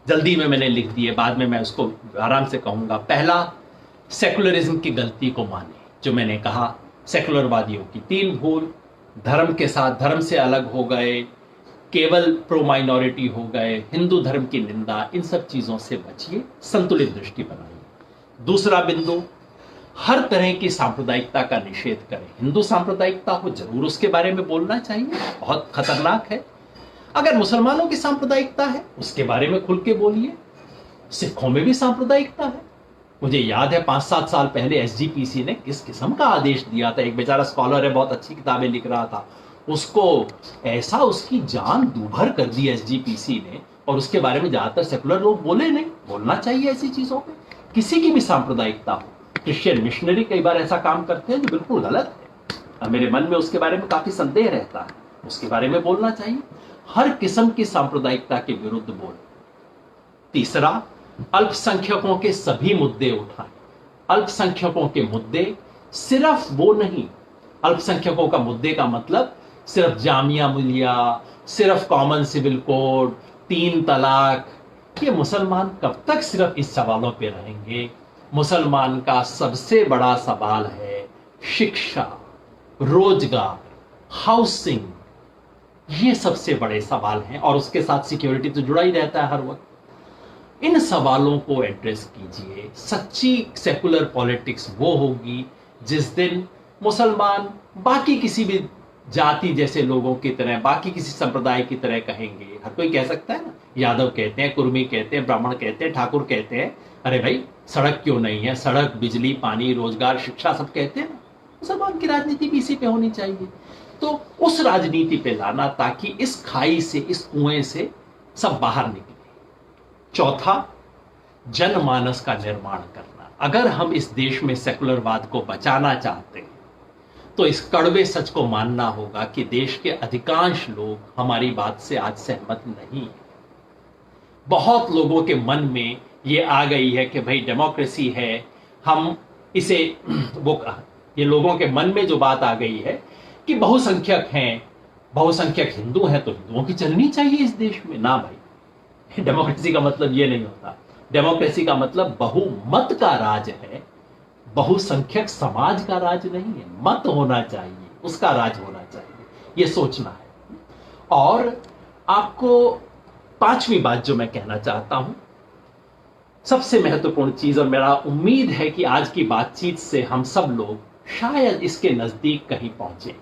जल्दी में मैंने लिख दिए, बाद में मैं उसको आराम से कहूंगा। पहला, सेकुलरिज्म की गलती को माने। जो मैंने कहा, सेकुलरवादियों की 3 भूल, धर्म के साथ धर्म से अलग हो गए, केवल प्रो माइनॉरिटी हो गए, हिंदू धर्म की निंदा, इन सब चीजों से बचिए, संतुलित दृष्टि बनाइए। दूसरा बिंदु, हर तरह की सांप्रदायिकता का निषेध करें। हिंदू सांप्रदायिकता हो, जरूर उसके बारे में बोलना चाहिए, बहुत खतरनाक है। अगर मुसलमानों की सांप्रदायिकता है, उसके बारे में खुल के बोलिए। सिखों में भी सांप्रदायिकता है। मुझे याद है 5-7 साल पहले एसजीपीसी ने किस किस्म का आदेश दिया था। एक बेचारा स्कॉलर है, बहुत अच्छी किताबें लिख रहा था, उसको ऐसा उसकी जान दूभर कर दी एसजीपीसी ने, और उसके बारे में ज्यादातर सेकुलर लोग बोले नहीं। बोलना चाहिए ऐसी चीजों पे, किसी की भी सांप्रदायिकता हो। क्रिश्चियन मिशनरी कई बार ऐसा काम करते हैं जो बिल्कुल गलत है, मेरे मन में उसके बारे में काफी संदेह रहता है, उसके बारे में बोलना चाहिए। हर किस्म की सांप्रदायिकता के विरुद्ध बोल। तीसरा, अल्पसंख्यकों के सभी मुद्दे उठाएं। अल्पसंख्यकों के मुद्दे सिर्फ वो नहीं, अल्पसंख्यकों का मुद्दे का मतलब सिर्फ जामिया मिलिया, सिर्फ कॉमन सिविल कोड, 3 तलाक। ये मुसलमान कब तक सिर्फ इस सवालों पे रहेंगे? मुसलमान का सबसे बड़ा सवाल है शिक्षा, रोजगार, हाउसिंग, ये सबसे बड़े सवाल हैं, और उसके साथ सिक्योरिटी तो जुड़ा ही रहता है हर वक्त। इन सवालों को एड्रेस कीजिए। सच्ची सेकुलर पॉलिटिक्स वो होगी जिस दिन मुसलमान बाकी किसी भी जाति जैसे लोगों की तरह, बाकी किसी संप्रदाय की तरह कहेंगे। हर कोई कह सकता है ना, यादव कहते हैं, कुर्मी कहते हैं, ब्राह्मण कहते हैं, ठाकुर कहते हैं, अरे भाई सड़क क्यों नहीं है? सड़क, बिजली, पानी, रोजगार, शिक्षा सब कहते हैं ना। मुसलमान की राजनीति भी इसी पे होनी चाहिए। तो उस राजनीति पे लाना, ताकि इस खाई से, इस कुएं से सब बाहर निकले। चौथा, जनमानस का निर्माण करना। अगर हम इस देश में सेकुलरवाद को बचाना चाहते हैं, तो इस कड़वे सच को मानना होगा कि देश के अधिकांश लोग हमारी बात से आज सहमत नहीं है। बहुत लोगों के मन में ये आ गई है कि भाई डेमोक्रेसी है, हम इसे ये लोगों के मन में जो बात आ गई है कि बहुसंख्यक हैं, बहुसंख्यक हिंदू हैं तो हिंदुओं की चलनी चाहिए इस देश में। ना भाई, डेमोक्रेसी का मतलब ये नहीं होता। डेमोक्रेसी का मतलब बहुमत का राज है, बहुसंख्यक समाज का राज नहीं है। मत होना चाहिए, उसका राज होना चाहिए, ये सोचना है। और आपको 5वीं बात जो मैं कहना चाहता हूं, सबसे महत्वपूर्ण चीज, और मेरा उम्मीद है कि आज की बातचीत से हम सब लोग शायद इसके नजदीक कहीं पहुंचे,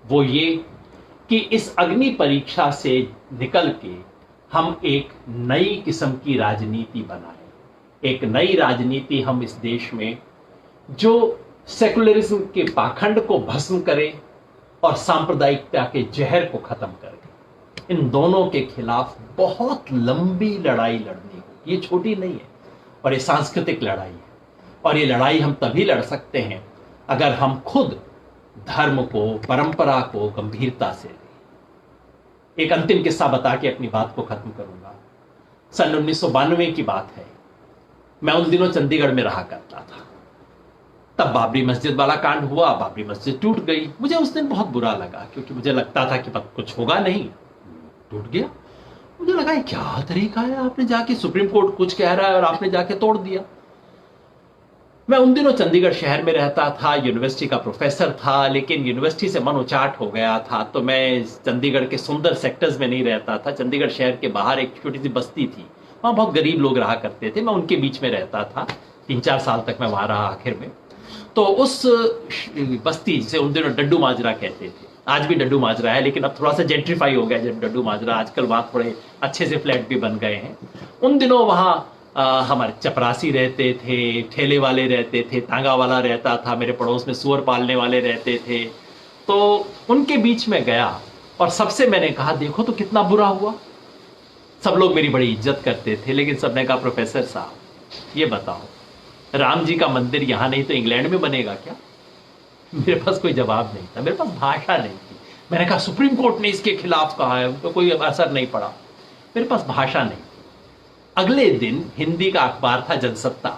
वो ये कि इस अग्नि परीक्षा से निकल के हम एक नई किस्म की राजनीति बनाएं। एक नई राजनीति हम इस देश में जो सेकुलरिज्म के पाखंड को भस्म करे और सांप्रदायिकता के जहर को खत्म करे। इन दोनों के खिलाफ बहुत लंबी लड़ाई लड़नी होगी, ये छोटी नहीं है, और ये सांस्कृतिक लड़ाई है। और ये लड़ाई हम तभी लड़ सकते हैं अगर हम खुद धर्म को, परंपरा को गंभीरता से लें। एक अंतिम किस्सा बता के अपनी बात को खत्म करूंगा। सन 1992 की बात है। मैं उन दिनों चंडीगढ़ में रहा करता था। तब बाबरी मस्जिद वाला कांड हुआ, बाबरी मस्जिद टूट गई। मुझे उस दिन बहुत बुरा लगा, क्योंकि मुझे लगता था कि कुछ होगा नहीं, टूट गया। मुझे लगा क्या तरीका है, आपने जाके सुप्रीम कोर्ट कुछ कह रहा है और आपने जाके तोड़ दिया। मैं उन दिनों चंडीगढ़ शहर में रहता था, यूनिवर्सिटी का प्रोफेसर था, लेकिन यूनिवर्सिटी से मन उचाट हो गया था, तो मैं चंडीगढ़ के सुंदर सेक्टर्स में नहीं रहता था। चंडीगढ़ शहर के बाहर एक छोटी सी बस्ती थी, वहां बहुत गरीब लोग रहा करते थे, मैं उनके बीच में रहता था। 3-4 साल तक मैं वहां रहा आखिर में। तो उस बस्ती, जिसे उन दिनों डड्डू माजरा कहते थे, आज भी डड्डू माजरा है, लेकिन अब थोड़ा सा जेंट्रीफाई हो गया जब डड्डू माजरा, आजकल वहां थोड़े अच्छे से फ्लैट भी बन गए हैं। उन दिनों वहां हमारे चपरासी रहते थे, ठेले वाले रहते थे, तांगा वाला रहता था, मेरे पड़ोस में सुअर पालने वाले रहते थे। तो उनके बीच में गया और सबसे मैंने कहा, देखो तो कितना बुरा हुआ। सब लोग मेरी बड़ी इज्जत करते थे, लेकिन सबने कहा, प्रोफेसर साहब ये बताओ, राम जी का मंदिर यहां नहीं तो इंग्लैंड में बनेगा क्या? मेरे पास कोई जवाब नहीं था, मेरे पास भाषा नहीं थी। मैंने कहा, सुप्रीम कोर्ट ने इसके खिलाफ कहा है, तो कोई असर नहीं पड़ा। मेरे पास भाषा नहीं। अगले दिन हिंदी का अखबार था जनसत्ता,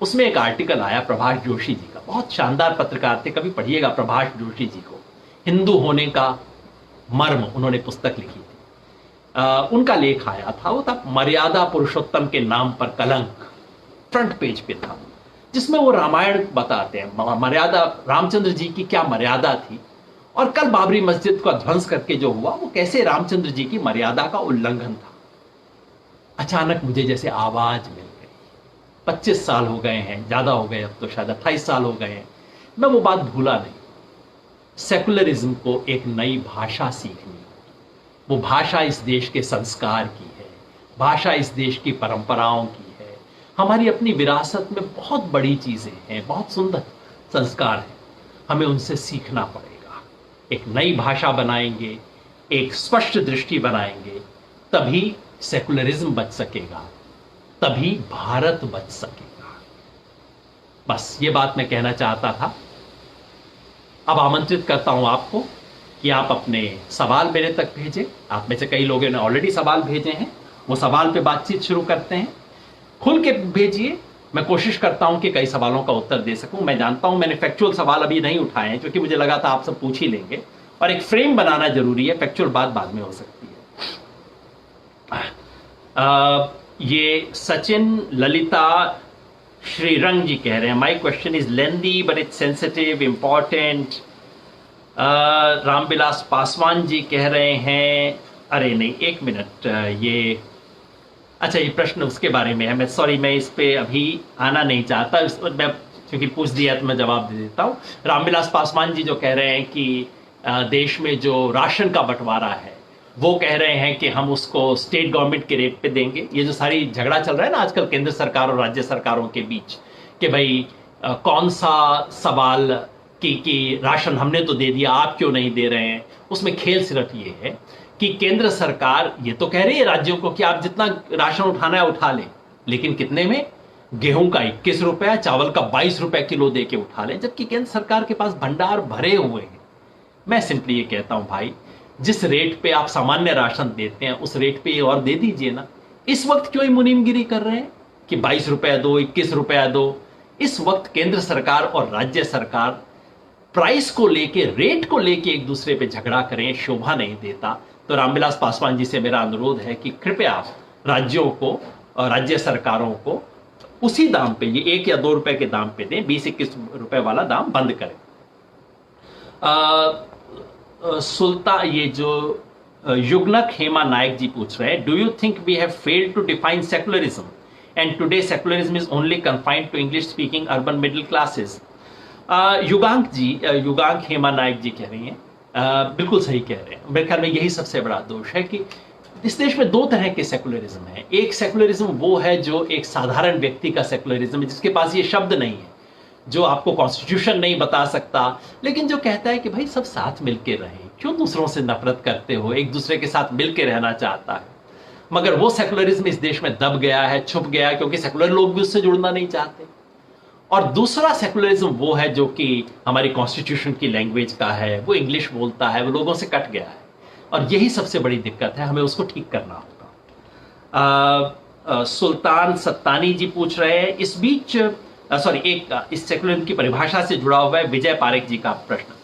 उसमें एक आर्टिकल आया प्रभाष जोशी जी का, बहुत शानदार पत्रकार थे, कभी पढ़िएगा प्रभाष जोशी जी को। हिंदू होने का मर्म उन्होंने पुस्तक लिखी थी। उनका लेख आया था, वो था मर्यादा पुरुषोत्तम के नाम पर कलंक, फ्रंट पेज पे था, जिसमें वो रामायण बताते हैं, मर्यादा, रामचंद्र जी की क्या मर्यादा थी, और कल बाबरी मस्जिद का ध्वंस करके जो हुआ वो कैसे रामचंद्र जी की मर्यादा का उल्लंघन था। अचानक मुझे जैसे आवाज मिल गई। 25 साल हो गए हैं, ज्यादा हो गए, अब तो शायद 28 साल हो गए हैं, मैं वो बात भूला नहीं। सेकुलरिज्म को एक नई भाषा सीखनी होगी। वो भाषा इस देश के संस्कार की है, भाषा इस देश की परंपराओं की है। हमारी अपनी विरासत में बहुत बड़ी चीजें हैं, बहुत सुंदर संस्कार हैं, हमें उनसे सीखना पड़ेगा। एक नई भाषा बनाएंगे, एक स्पष्ट दृष्टि बनाएंगे, तभी सेकुलरिज्म बच सकेगा, तभी भारत बच सकेगा। बस ये बात मैं कहना चाहता था। अब आमंत्रित करता हूं आपको कि आप अपने सवाल मेरे तक भेजें। आप में से कई लोगों ने ऑलरेडी सवाल भेजे हैं, वो सवाल पे बातचीत शुरू करते हैं। खुल के भेजिए, मैं कोशिश करता हूं कि कई सवालों का उत्तर दे सकूं। मैं जानता हूं मैंने फैक्चुअल सवाल अभी नहीं उठाए हैं, क्योंकि मुझे लगा था आप सब पूछ ही लेंगे, और एक फ्रेम बनाना जरूरी है, फैक्चुअल बात बाद में हो सकती है। ये सचिन ललिता श्रीरंग जी कह रहे हैं, my question is lengthy but it's sensitive important. Ramvilas Paswan ji कह रहे हैं, अरे नहीं एक मिनट, ये अच्छा ये प्रश्न उसके बारे में है, मैं सॉरी, मैं इस पे अभी आना नहीं चाहता, मैं क्योंकि पूछ दिया तो मैं जवाब दे देता हूँ। रामविलास पासवान जी जो कह रहे हैं कि देश में जो राशन का बंटवारा है, वो कह रहे हैं कि हम उसको स्टेट गवर्नमेंट के रेट पे देंगे। ये जो सारी झगड़ा चल रहा है ना आजकल केंद्र सरकार और राज्य सरकारों के बीच, कि भाई कौन सा सवाल कि राशन हमने तो दे दिया, आप क्यों नहीं दे रहे हैं, उसमें खेल सिर्फ ये है कि केंद्र सरकार ये तो कह रही है राज्यों को कि आप जितना राशन उठाना है उठा लें, लेकिन कितने में? गेहूं का 21 रुपया, चावल का 22 रुपए किलो दे के उठा लें, जबकि केंद्र सरकार के पास भंडार भरे हुए हैं। मैं सिंपली ये कहता हूं, भाई जिस रेट पे आप सामान्य राशन देते हैं उस रेट पे और दे दीजिए ना। इस वक्त क्यों मुनीमगिरी कर रहे हैं कि 22 रुपया दो, 21 रुपया दो? इस वक्त केंद्र सरकार और राज्य सरकार प्राइस को लेके, रेट को लेके एक दूसरे पे झगड़ा करें, शोभा नहीं देता। तो रामविलास पासवान जी से मेरा अनुरोध है कि कृपया आप राज्यों को और राज्य सरकारों को उसी दाम पे, ये 1 या 2 रुपए के दाम पे दें, 20-21 रुपए वाला दाम बंद करें। सुल्तान, ये जो युगनक हेमा नायक जी पूछ रहे हैं, do you think we have failed to define secularism and today secularism is only confined to English speaking urban middle classes? Yugank ji, Yugank Hema Nayak ji कह रही हैं, बिल्कुल सही कह रहे हैं। मेरे ख्याल में यही सबसे बड़ा दोष है कि इस देश में 2 तरह के सेकुलरिज्म है। एक सेकुलरिज्म वो है जो एक साधारण व्यक्ति का सेकुलरिज्म है, जिसके पास ये शब्द नहीं है, जो आपको कॉन्स्टिट्यूशन नहीं बता सकता, लेकिन जो कहता है कि भाई सब साथ मिलके रहें, क्यों दूसरों से नफरत करते हो, एक दूसरे के साथ मिलके रहना चाहता है। मगर वो सेकुलरिज्म इस देश में दब गया है, छुप गया है, क्योंकि सेकुलर लोग भी उससे जुड़ना नहीं चाहते। और दूसरा सेकुलरिज्म वो है जो कि हमारी कॉन्स्टिट्यूशन की लैंग्वेज का है, वो इंग्लिश बोलता है, वो लोगों से कट गया है, और यही सबसे बड़ी दिक्कत है, हमें उसको ठीक करना होगा। सुल्तान सत्तानी जी पूछ रहे हैं, इस बीच इस सेकुलरिज्म की परिभाषा से जुड़ा हुआ है विजय पारेख जी का प्रश्न।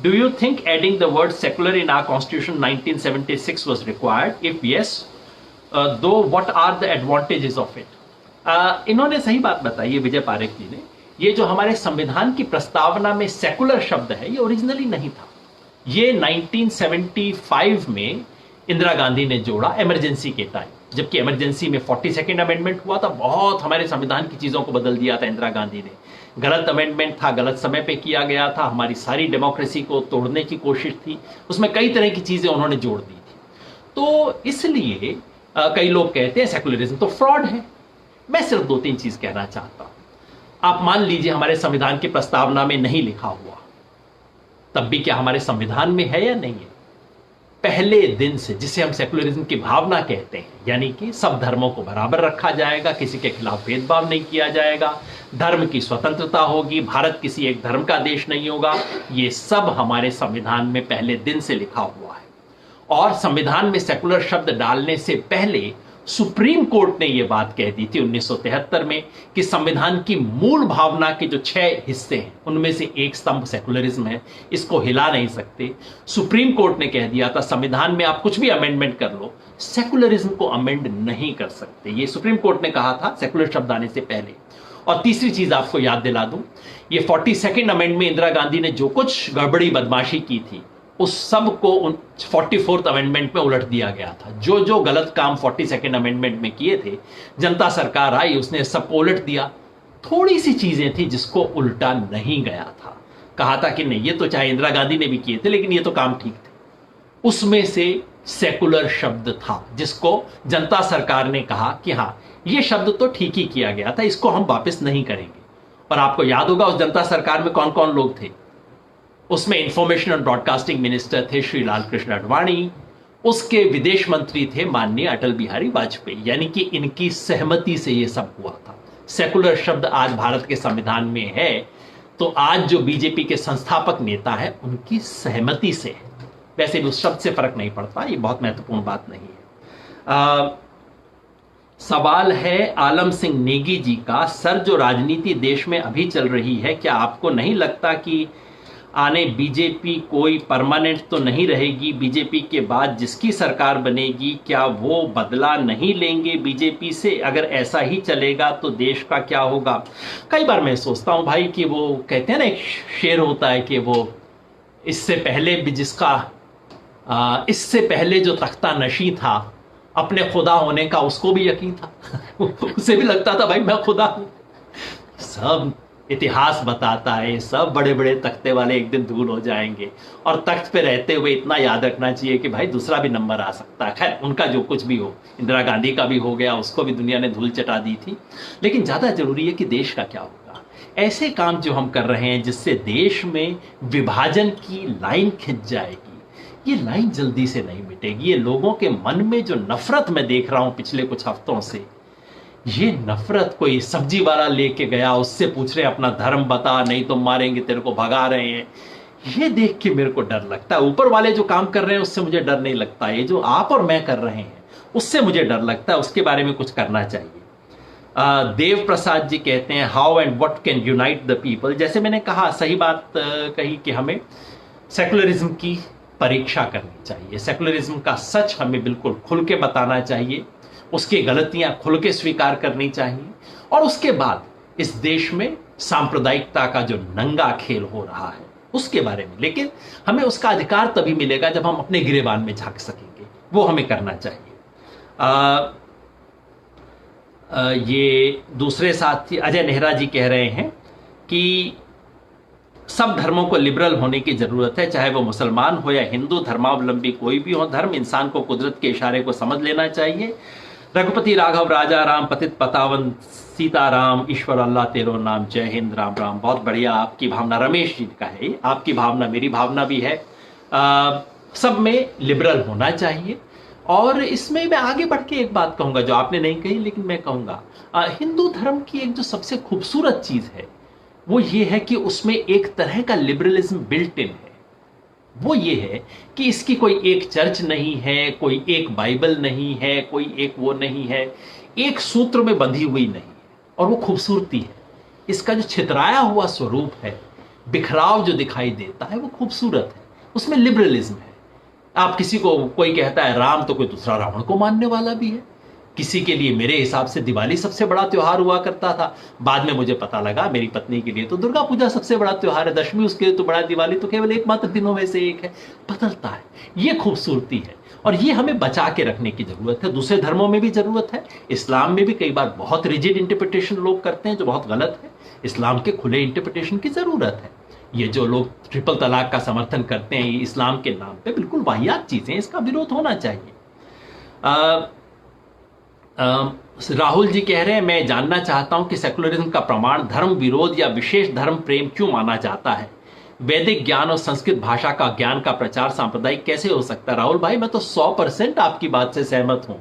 Do you think adding the word secular in our constitution 1976 was required? If yes, though what are the advantages of it? इन्होंने सही बात बताई है विजय पारेख जी ने। ये जो हमारे संविधान की प्रस्तावना में सेकुलर शब्द है, ये ओरिजिनली नहीं था। ये 1975 में इंदिरा गांधी ने जोड़ा इमरजेंसी के टाइम, जबकि इमरजेंसी में 42nd अमेंडमेंट हुआ था, बहुत हमारे संविधान की चीजों को बदल दिया था इंदिरा गांधी ने। गलत अमेंडमेंट था, गलत समय पे किया गया था, हमारी सारी डेमोक्रेसी को तोड़ने की कोशिश थी, उसमें कई तरह की चीजें उन्होंने जोड़ दी थी। तो इसलिए कई लोग कहते हैं सेकुलरिज्म तो फ्रॉड है। मैं सिर्फ 2-3 चीज कहना चाहता हूं। आप मान लीजिए हमारे संविधान की प्रस्तावना में नहीं लिखा हुआ, तब भी क्या हमारे संविधान में है या नहीं है? पहले दिन से, जिसे हम सेकुलरिज्म की भावना कहते हैं, यानी कि सब धर्मों को बराबर रखा जाएगा, किसी के खिलाफ भेदभाव नहीं किया जाएगा, धर्म की स्वतंत्रता होगी, भारत किसी एक धर्म का देश नहीं होगा, ये सब हमारे संविधान में पहले दिन से लिखा हुआ है। और संविधान में सेकुलर शब्द डालने से पहले सुप्रीम कोर्ट ने यह बात कह दी थी 1973 में कि संविधान की मूल भावना के जो 6 हिस्से हैं, उनमें से एक स्तंभ सेकुलरिज्म है, इसको हिला नहीं सकते। सुप्रीम कोर्ट ने कह दिया था संविधान में आप कुछ भी अमेंडमेंट कर लो, सेकुलरिज्म को अमेंड नहीं कर सकते। ये सुप्रीम कोर्ट ने कहा था सेकुलर शब्द आने से पहले। और तीसरी चीज आपको याद दिला दूं, ये 42nd अमेंडमेंट में इंदिरा गांधी ने जो कुछ गड़बड़ी बदमाशी की थी, उस सब को 44th अमेंडमेंट में उलट दिया गया था। जो जो गलत काम 42nd अमेंडमेंट में किए थे, जनता सरकार आई, उसने सबको उलट दिया। थोड़ी सी चीजें थी जिसको उल्टा नहीं गया था। कहा था कि नहीं, ये तो चाहे इंदिरा गांधी ने भी किए थे, लेकिन ये तो काम ठीक थे। उसमें से सेकुलर शब्द था, जिसको जनता सरकार ने कहा कि हाँ, ये शब्द तो ठीक ही किया गया था, इसको हम वापस नहीं करेंगे। और आपको याद होगा उस जनता सरकार में कौन कौन लोग थे। उसमें इंफॉर्मेशन एंड ब्रॉडकास्टिंग मिनिस्टर थे श्री लालकृष्ण आडवाणी, उसके विदेश मंत्री थे माननीय अटल बिहारी वाजपेयी, यानी कि इनकी सहमति से यह सब हुआ था। सेकुलर शब्द आज भारत के संविधान में है, तो आज जो बीजेपी के संस्थापक नेता है उनकी सहमति से है। वैसे भी उस शब्द से फर्क नहीं पड़ता, ये बहुत महत्वपूर्ण बात नहीं है। सवाल है आलम सिंह नेगी जी का, सर जो राजनीति देश में अभी चल रही है, क्या आपको नहीं लगता कि आने बीजेपी कोई परमानेंट तो नहीं रहेगी? बीजेपी के बाद जिसकी सरकार बनेगी, क्या वो बदला नहीं लेंगे बीजेपी से? अगर ऐसा ही चलेगा तो देश का क्या होगा? कई बार मैं सोचता हूं भाई कि वो कहते हैं ना, एक शेर होता है कि वो इससे पहले भी इससे पहले जो तख्ता नशी था, अपने खुदा होने का उसको भी यकीन था उसे भी लगता था भाई मैं खुदा हूं। सब इतिहास बताता है, सब बड़े बड़े तख्ते वाले एक दिन धूल हो जाएंगे, और तख्त पे रहते हुए इतना याद रखना चाहिए कि भाई दूसरा भी नंबर आ सकता है। खैर, उनका जो कुछ भी हो, इंदिरा गांधी का भी हो गया, उसको भी दुनिया ने धूल चटा दी थी, लेकिन ज्यादा जरूरी है कि देश का क्या होगा। ऐसे काम जो हम कर रहे हैं जिससे देश में विभाजन की लाइन खिंच जाएगी, ये लाइन जल्दी से नहीं मिटेगी। ये लोगों के मन में जो नफरत मैं देख रहा हूं पिछले कुछ हफ्तों से, ये नफरत कोई सब्जी वाला लेके गया, उससे पूछ रहे अपना धर्म बता, नहीं तो मारेंगे, तेरे को भगा रहे हैं, ये देख के मेरे को डर लगता है। ऊपर वाले जो काम कर रहे हैं उससे मुझे डर नहीं लगता, ये जो आप और मैं कर रहे हैं उससे मुझे डर लगता है। उसके बारे में कुछ करना चाहिए। देव प्रसाद जी कहते हैं, how and what can unite the people? जैसे मैंने कहा, सही बात कही कि हमें सेकुलरिज्म की परीक्षा करनी चाहिए, सेकुलरिज्म का सच हमें बिल्कुल खुल के बताना चाहिए, उसकी गलतियां खुल के स्वीकार करनी चाहिए, और उसके बाद इस देश में सांप्रदायिकता का जो नंगा खेल हो रहा है उसके बारे में, लेकिन हमें उसका अधिकार तभी मिलेगा जब हम अपने गिरेबान में झांक सकेंगे, वो हमें करना चाहिए। ये दूसरे साथी अजय नेहरा जी कह रहे हैं कि सब धर्मों को लिबरल होने की जरूरत है, चाहे वो मुसलमान हो या हिंदू, धर्मावलंबी कोई भी हो, धर्म इंसान को कुदरत के इशारे को समझ लेना चाहिए। रघुपति राघव राजा राम पतित पतावन सीताराम ईश्वर अल्लाह तेरो नाम, जय हिंद, राम राम। बहुत बढ़िया आपकी भावना, रमेश जी का है, आपकी भावना मेरी भावना भी है। सब में लिबरल होना चाहिए। और इसमें मैं आगे बढ़ के एक बात कहूंगा जो आपने नहीं कही लेकिन मैं कहूंगा, हिंदू धर्म की एक जो सबसे खूबसूरत चीज है वो ये है कि उसमें एक तरह का लिबरलिज्म बिल्ट इन है। वो ये है कि इसकी कोई एक चर्च नहीं है, कोई एक बाइबल नहीं है, कोई एक वो नहीं है, एक सूत्र में बंधी हुई नहीं है। और वो खूबसूरती है इसका, जो छितराया हुआ स्वरूप है, बिखराव जो दिखाई देता है वो खूबसूरत है, उसमें लिबरलिज्म है। आप किसी को, कोई कहता है राम, तो कोई दूसरा रावण को मानने वाला भी है। किसी के लिए मेरे हिसाब से दिवाली सबसे बड़ा त्योहार हुआ करता था, बाद में मुझे पता लगा मेरी पत्नी के लिए तो दुर्गा पूजा सबसे बड़ा त्योहार है, दशमी उसके लिए तो बड़ा, दिवाली तो केवल एकमात्र दिनों में से एक है। बदलता है, ये खूबसूरती है और ये हमें बचा के रखने की जरूरत है। दूसरे धर्मों में भी जरूरत है, इस्लाम में भी कई बार बहुत रिजिड इंटरप्रिटेशन लोग करते हैं जो बहुत गलत है। इस्लाम के खुले इंटरप्रिटेशन की जरूरत है। ये जो लोग ट्रिपल तलाक का समर्थन करते हैं इस्लाम के नाम पे, बिल्कुल वाहियात चीजें, इसका विरोध होना चाहिए। राहुल जी कह रहे हैं, मैं जानना चाहता हूं कि सेकुलरिज्म का प्रमाण धर्म विरोध या विशेष धर्म प्रेम क्यों माना जाता है? वैदिक ज्ञान और संस्कृत भाषा का ज्ञान का प्रचार सांप्रदायिक कैसे हो सकता है? राहुल भाई, मैं तो 100% आपकी बात से सहमत हूं।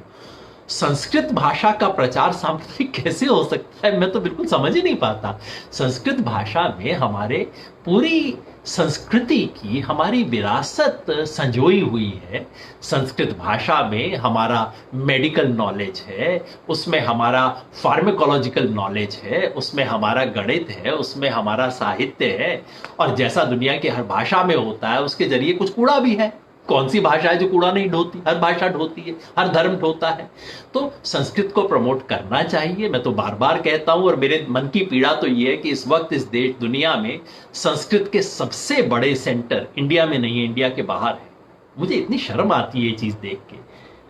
संस्कृत भाषा का प्रचार सांप्रदायिक कैसे हो सकता है, मैं तो बिल्कुल समझ ही नहीं पाता। संस्कृत भाषा में हमारे पूरी संस्कृति की, हमारी विरासत संजोई हुई है। संस्कृत भाषा में हमारा मेडिकल नॉलेज है, उसमें हमारा फार्माकोलॉजिकल नॉलेज है, उसमें हमारा गणित है, उसमें हमारा साहित्य है। और जैसा दुनिया की हर भाषा में होता है, उसके जरिए कुछ कूड़ा भी है। कौन सी भाषा है जो कूड़ा नहीं ढोती? हर भाषा ढोती है, हर धर्म ढोता है। तो संस्कृत को प्रमोट करना चाहिए, मैं तो बार बार कहता हूं। और मेरे मन की पीड़ा तो ये है कि इस वक्त इस देश दुनिया में संस्कृत के सबसे बड़े सेंटर इंडिया में नहीं है, इंडिया के बाहर है। मुझे इतनी शर्म आती है ये चीज देख के।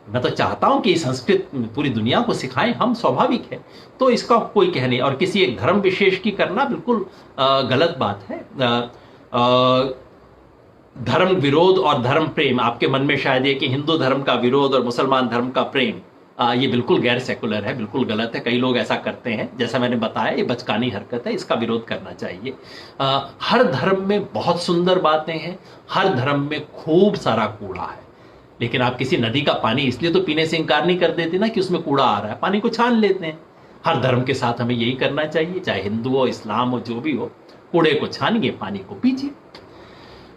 मैं तो चाहता हूं कि संस्कृत पूरी दुनिया को सिखाएं हम, स्वाभाविक है, तो इसका कोई कह नहीं। और किसी एक धर्म विशेष की करना बिल्कुल गलत बात है। धर्म विरोध और धर्म प्रेम, आपके मन में शायद ये कि हिंदू धर्म का विरोध और मुसलमान धर्म का प्रेम, ये बिल्कुल गैर सेकुलर है, बिल्कुल गलत है। कई लोग ऐसा करते हैं, जैसा मैंने बताया, ये बचकानी हरकत है, इसका विरोध करना चाहिए। हर धर्म में बहुत सुंदर बातें हैं, हर धर्म में खूब सारा कूड़ा है। लेकिन आप किसी नदी का पानी इसलिए तो पीने से इंकार नहीं कर देते ना कि उसमें कूड़ा आ रहा है, पानी को छान लेते हैं। हर धर्म के साथ हमें यही करना चाहिए, चाहे हिंदू हो, इस्लाम हो, जो भी हो, कूड़े को छानिए, पानी को पीजिए।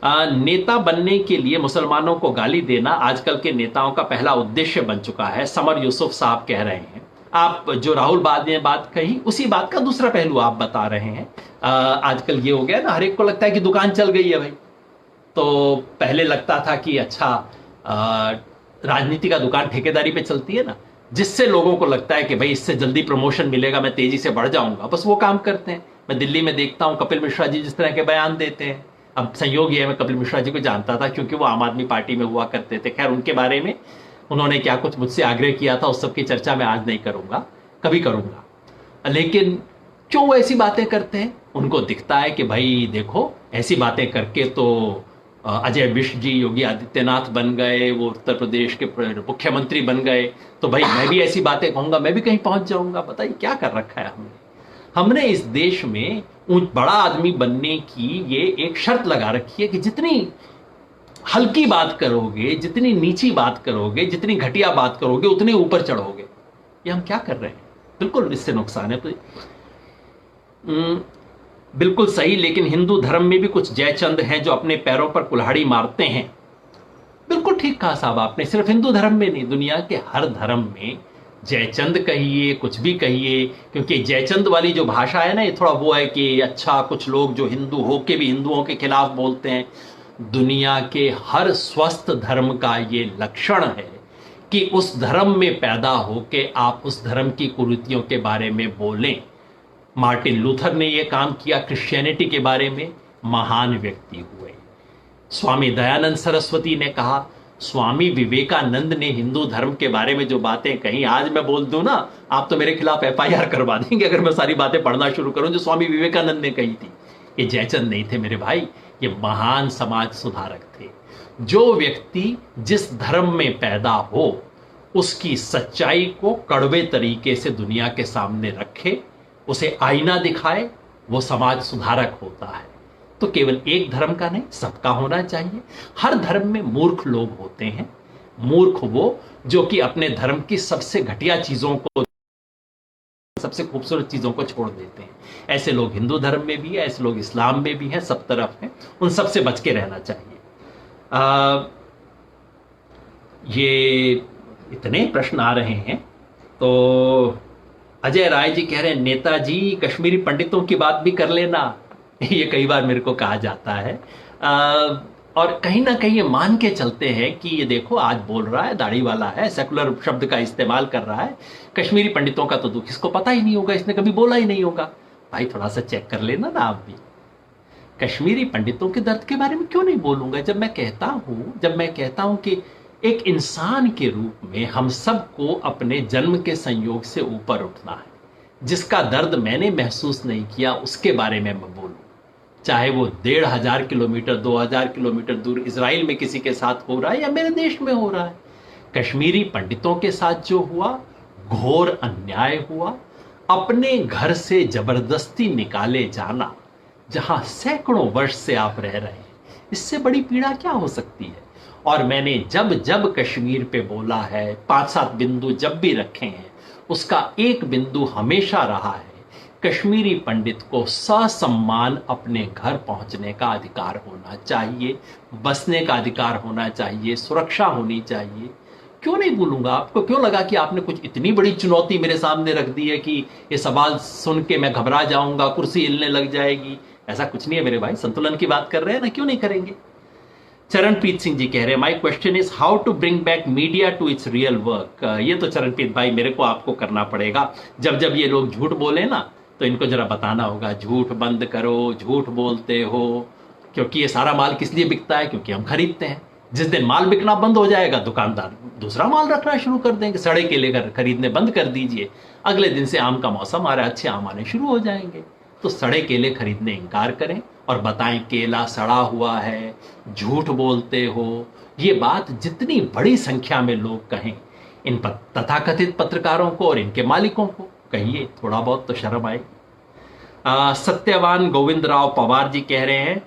नेता बनने के लिए मुसलमानों को गाली देना आजकल के नेताओं का पहला उद्देश्य बन चुका है, समर यूसुफ साहब कह रहे हैं। आप जो राहुल बाद ने बात कही, उसी बात का दूसरा पहलू आप बता रहे हैं। आजकल ये हो गया ना, हर एक को लगता है कि दुकान चल गई है भाई। तो पहले लगता था कि अच्छा, राजनीति का दुकान ठेकेदारी पे चलती है ना, जिससे लोगों को लगता है कि भाई इससे जल्दी प्रमोशन मिलेगा, मैं तेजी से बढ़ जाऊंगा, बस वो काम करते हैं। मैं दिल्ली में देखता हूं कपिल मिश्रा जी जिस तरह के बयान देते हैं। अब संयोग ये है, मैं कपिल मिश्रा जी को जानता था क्योंकि वो आम आदमी पार्टी में हुआ करते थे। खैर, उनके बारे में उन्होंने क्या कुछ मुझसे आग्रह किया था उस सब की चर्चा मैं आज नहीं करूंगा, कभी करूंगा। लेकिन क्यों वो ऐसी बातें करते हैं? उनको दिखता है कि भाई देखो, ऐसी बातें करके तो अजय विष्ट जी योगी आदित्यनाथ बन गए, वो उत्तर प्रदेश के मुख्यमंत्री बन गए, तो भाई मैं भी ऐसी बातें कहूंगा, मैं भी कहीं पहुंच जाऊंगा। बताइए क्या कर रखा है हमने इस देश में बड़ा आदमी बनने की ये एक शर्त लगा रखी है कि जितनी हल्की बात करोगे, जितनी नीची बात करोगे, जितनी घटिया बात करोगे, उतने ऊपर चढ़ोगे। ये हम क्या कर रहे हैं? बिल्कुल इससे नुकसान है। तो बिल्कुल सही, लेकिन हिंदू धर्म में भी कुछ जयचंद हैं जो अपने पैरों पर कुल्हाड़ी मारते हैं। बिल्कुल ठीक कहा साहब आपने, सिर्फ हिंदू धर्म में नहीं, दुनिया के हर धर्म में जयचंद कहिए, कुछ भी कहिए, क्योंकि जयचंद वाली जो भाषा है ना, ये थोड़ा वो है कि अच्छा, कुछ लोग जो हिंदू होके भी हिंदुओं के खिलाफ बोलते हैं। दुनिया के हर स्वस्थ धर्म का ये लक्षण है कि उस धर्म में पैदा होके आप उस धर्म की कुरीतियों के बारे में बोलें। मार्टिन लूथर ने यह काम किया क्रिश्चियनिटी के बारे में, महान व्यक्ति हुए। स्वामी दयानंद सरस्वती ने कहा, स्वामी विवेकानंद ने हिंदू धर्म के बारे में जो बातें कही, आज मैं बोल दूं ना, आप तो मेरे खिलाफ FIR करवा देंगे अगर मैं सारी बातें पढ़ना शुरू करूं जो स्वामी विवेकानंद ने कही थी। ये जयचंद नहीं थे मेरे भाई, ये महान समाज सुधारक थे। जो व्यक्ति जिस धर्म में पैदा हो उसकी सच्चाई को कड़वे तरीके से दुनिया के सामने रखे, उसे आईना दिखाए, वो समाज सुधारक होता है। तो केवल एक धर्म का नहीं, सबका होना चाहिए। हर धर्म में मूर्ख लोग होते हैं। मूर्ख वो जो कि अपने धर्म की सबसे घटिया चीजों को, सबसे खूबसूरत चीजों को छोड़ देते हैं। ऐसे लोग हिंदू धर्म में भी है, ऐसे लोग इस्लाम में भी हैं, सब तरफ हैं। उन सब से बच के रहना चाहिए। ये इतने प्रश्न आ रहे हैं। तो अजय राय जी कह रहे हैं, नेताजी कश्मीरी पंडितों की बात भी कर लेना। ये कई बार मेरे को कहा जाता है। और कहीं ना कहीं ये मान के चलते हैं कि ये देखो आज बोल रहा है, दाढ़ी वाला है, सेकुलर शब्द का इस्तेमाल कर रहा है, कश्मीरी पंडितों का तो दुख इसको पता ही नहीं होगा, इसने कभी बोला ही नहीं होगा। भाई थोड़ा सा चेक कर लेना ना आप भी। कश्मीरी पंडितों के दर्द के बारे में क्यों नहीं बोलूंगा? जब मैं कहता हूं कि एक इंसान के रूप में हम सबको अपने जन्म के संयोग से ऊपर उठना है। जिसका दर्द मैंने महसूस नहीं किया उसके बारे में मैं बोलूं, चाहे वो 1500 किलोमीटर 2000 किलोमीटर दूर इजराइल में किसी के साथ हो रहा है या मेरे देश में हो रहा है। कश्मीरी पंडितों के साथ जो हुआ, घोर अन्याय हुआ। अपने घर से जबरदस्ती निकाले जाना, जहां सैकड़ों वर्ष से आप रह रहे हैं, इससे बड़ी पीड़ा क्या हो सकती है? और मैंने जब जब कश्मीर पे बोला है, 5-7 बिंदु जब भी रखे हैं, उसका एक बिंदु हमेशा रहा है, कश्मीरी पंडित को ससम्मान अपने घर पहुंचने का अधिकार होना चाहिए, बसने का अधिकार होना चाहिए, सुरक्षा होनी चाहिए। क्यों नहीं बोलूंगा? आपको क्यों लगा कि आपने कुछ इतनी बड़ी चुनौती मेरे सामने रख दी है कि ये सवाल सुन के मैं घबरा जाऊंगा, कुर्सी हिलने लग जाएगी? ऐसा कुछ नहीं है मेरे भाई। संतुलन की बात कर रहे हैं ना, क्यों नहीं करेंगे? चरणप्रीत सिंह जी कह रहे हैं, my question is how to bring back media to its real work. ये तो चरणप्रीत भाई मेरे को आपको करना पड़ेगा। जब जब ये लोग झूठ बोले ना, तो इनको जरा बताना होगा, झूठ बंद करो, झूठ बोलते हो। क्योंकि ये सारा माल किस लिए बिकता है? क्योंकि हम खरीदते हैं। जिस दिन माल बिकना बंद हो जाएगा, दुकानदार दूसरा माल रखना शुरू कर देंगे। सड़े केले खरीदने बंद कर दीजिए, अगले दिन से आम का मौसम आ रहा है, अच्छे आम आने शुरू हो जाएंगे। तो सड़े केले खरीदने इनकार करें और बताएं केला सड़ा हुआ है, झूठ बोलते हो। ये बात जितनी बड़ी संख्या में लोग कहें, इन तथाकथित पत्रकारों को और इनके मालिकों को कहिए, थोड़ा बहुत तो शर्म आए। सत्यवान गोविंद राव पवार जी कह रहे हैं,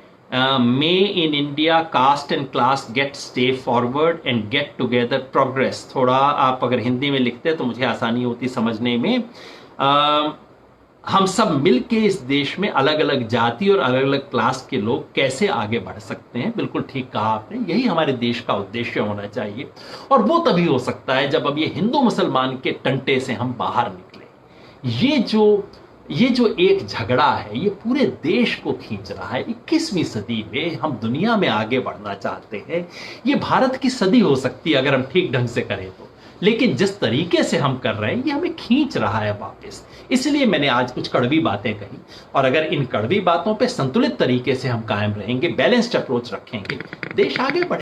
may in India caste and class get stay forward and get together progress. थोड़ा आप अगर हिंदी में लिखते तो मुझे आसानी होती समझने में। हम सब मिलके इस देश में अलग अलग जाति और अलग अलग क्लास के लोग कैसे आगे बढ़ सकते हैं। बिल्कुल ठीक कहा आपने, यही हमारे देश का उद्देश्य होना चाहिए। और वो तभी हो सकता है जब अब ये हिंदू मुसलमान के टंटे से हम बाहर निकले। ये जो एक झगड़ा है, ये पूरे देश को खींच रहा है। 21वीं सदी में हम दुनिया में आगे बढ़ना चाहते हैं। ये भारत की सदी हो सकती है अगर हम ठीक ढंग से करें तो, लेकिन जिस तरीके से हम कर रहे हैं, ये हमें खींच रहा है वापस। इसलिए मैंने आज कुछ कड़वी बातें कही, और अगर इन कड़वी बातों पे संतुलित तरीके से हम कायम रहेंगे, बैलेंस्ड अप्रोच रखेंगे, देश आगे बढ़ेगा।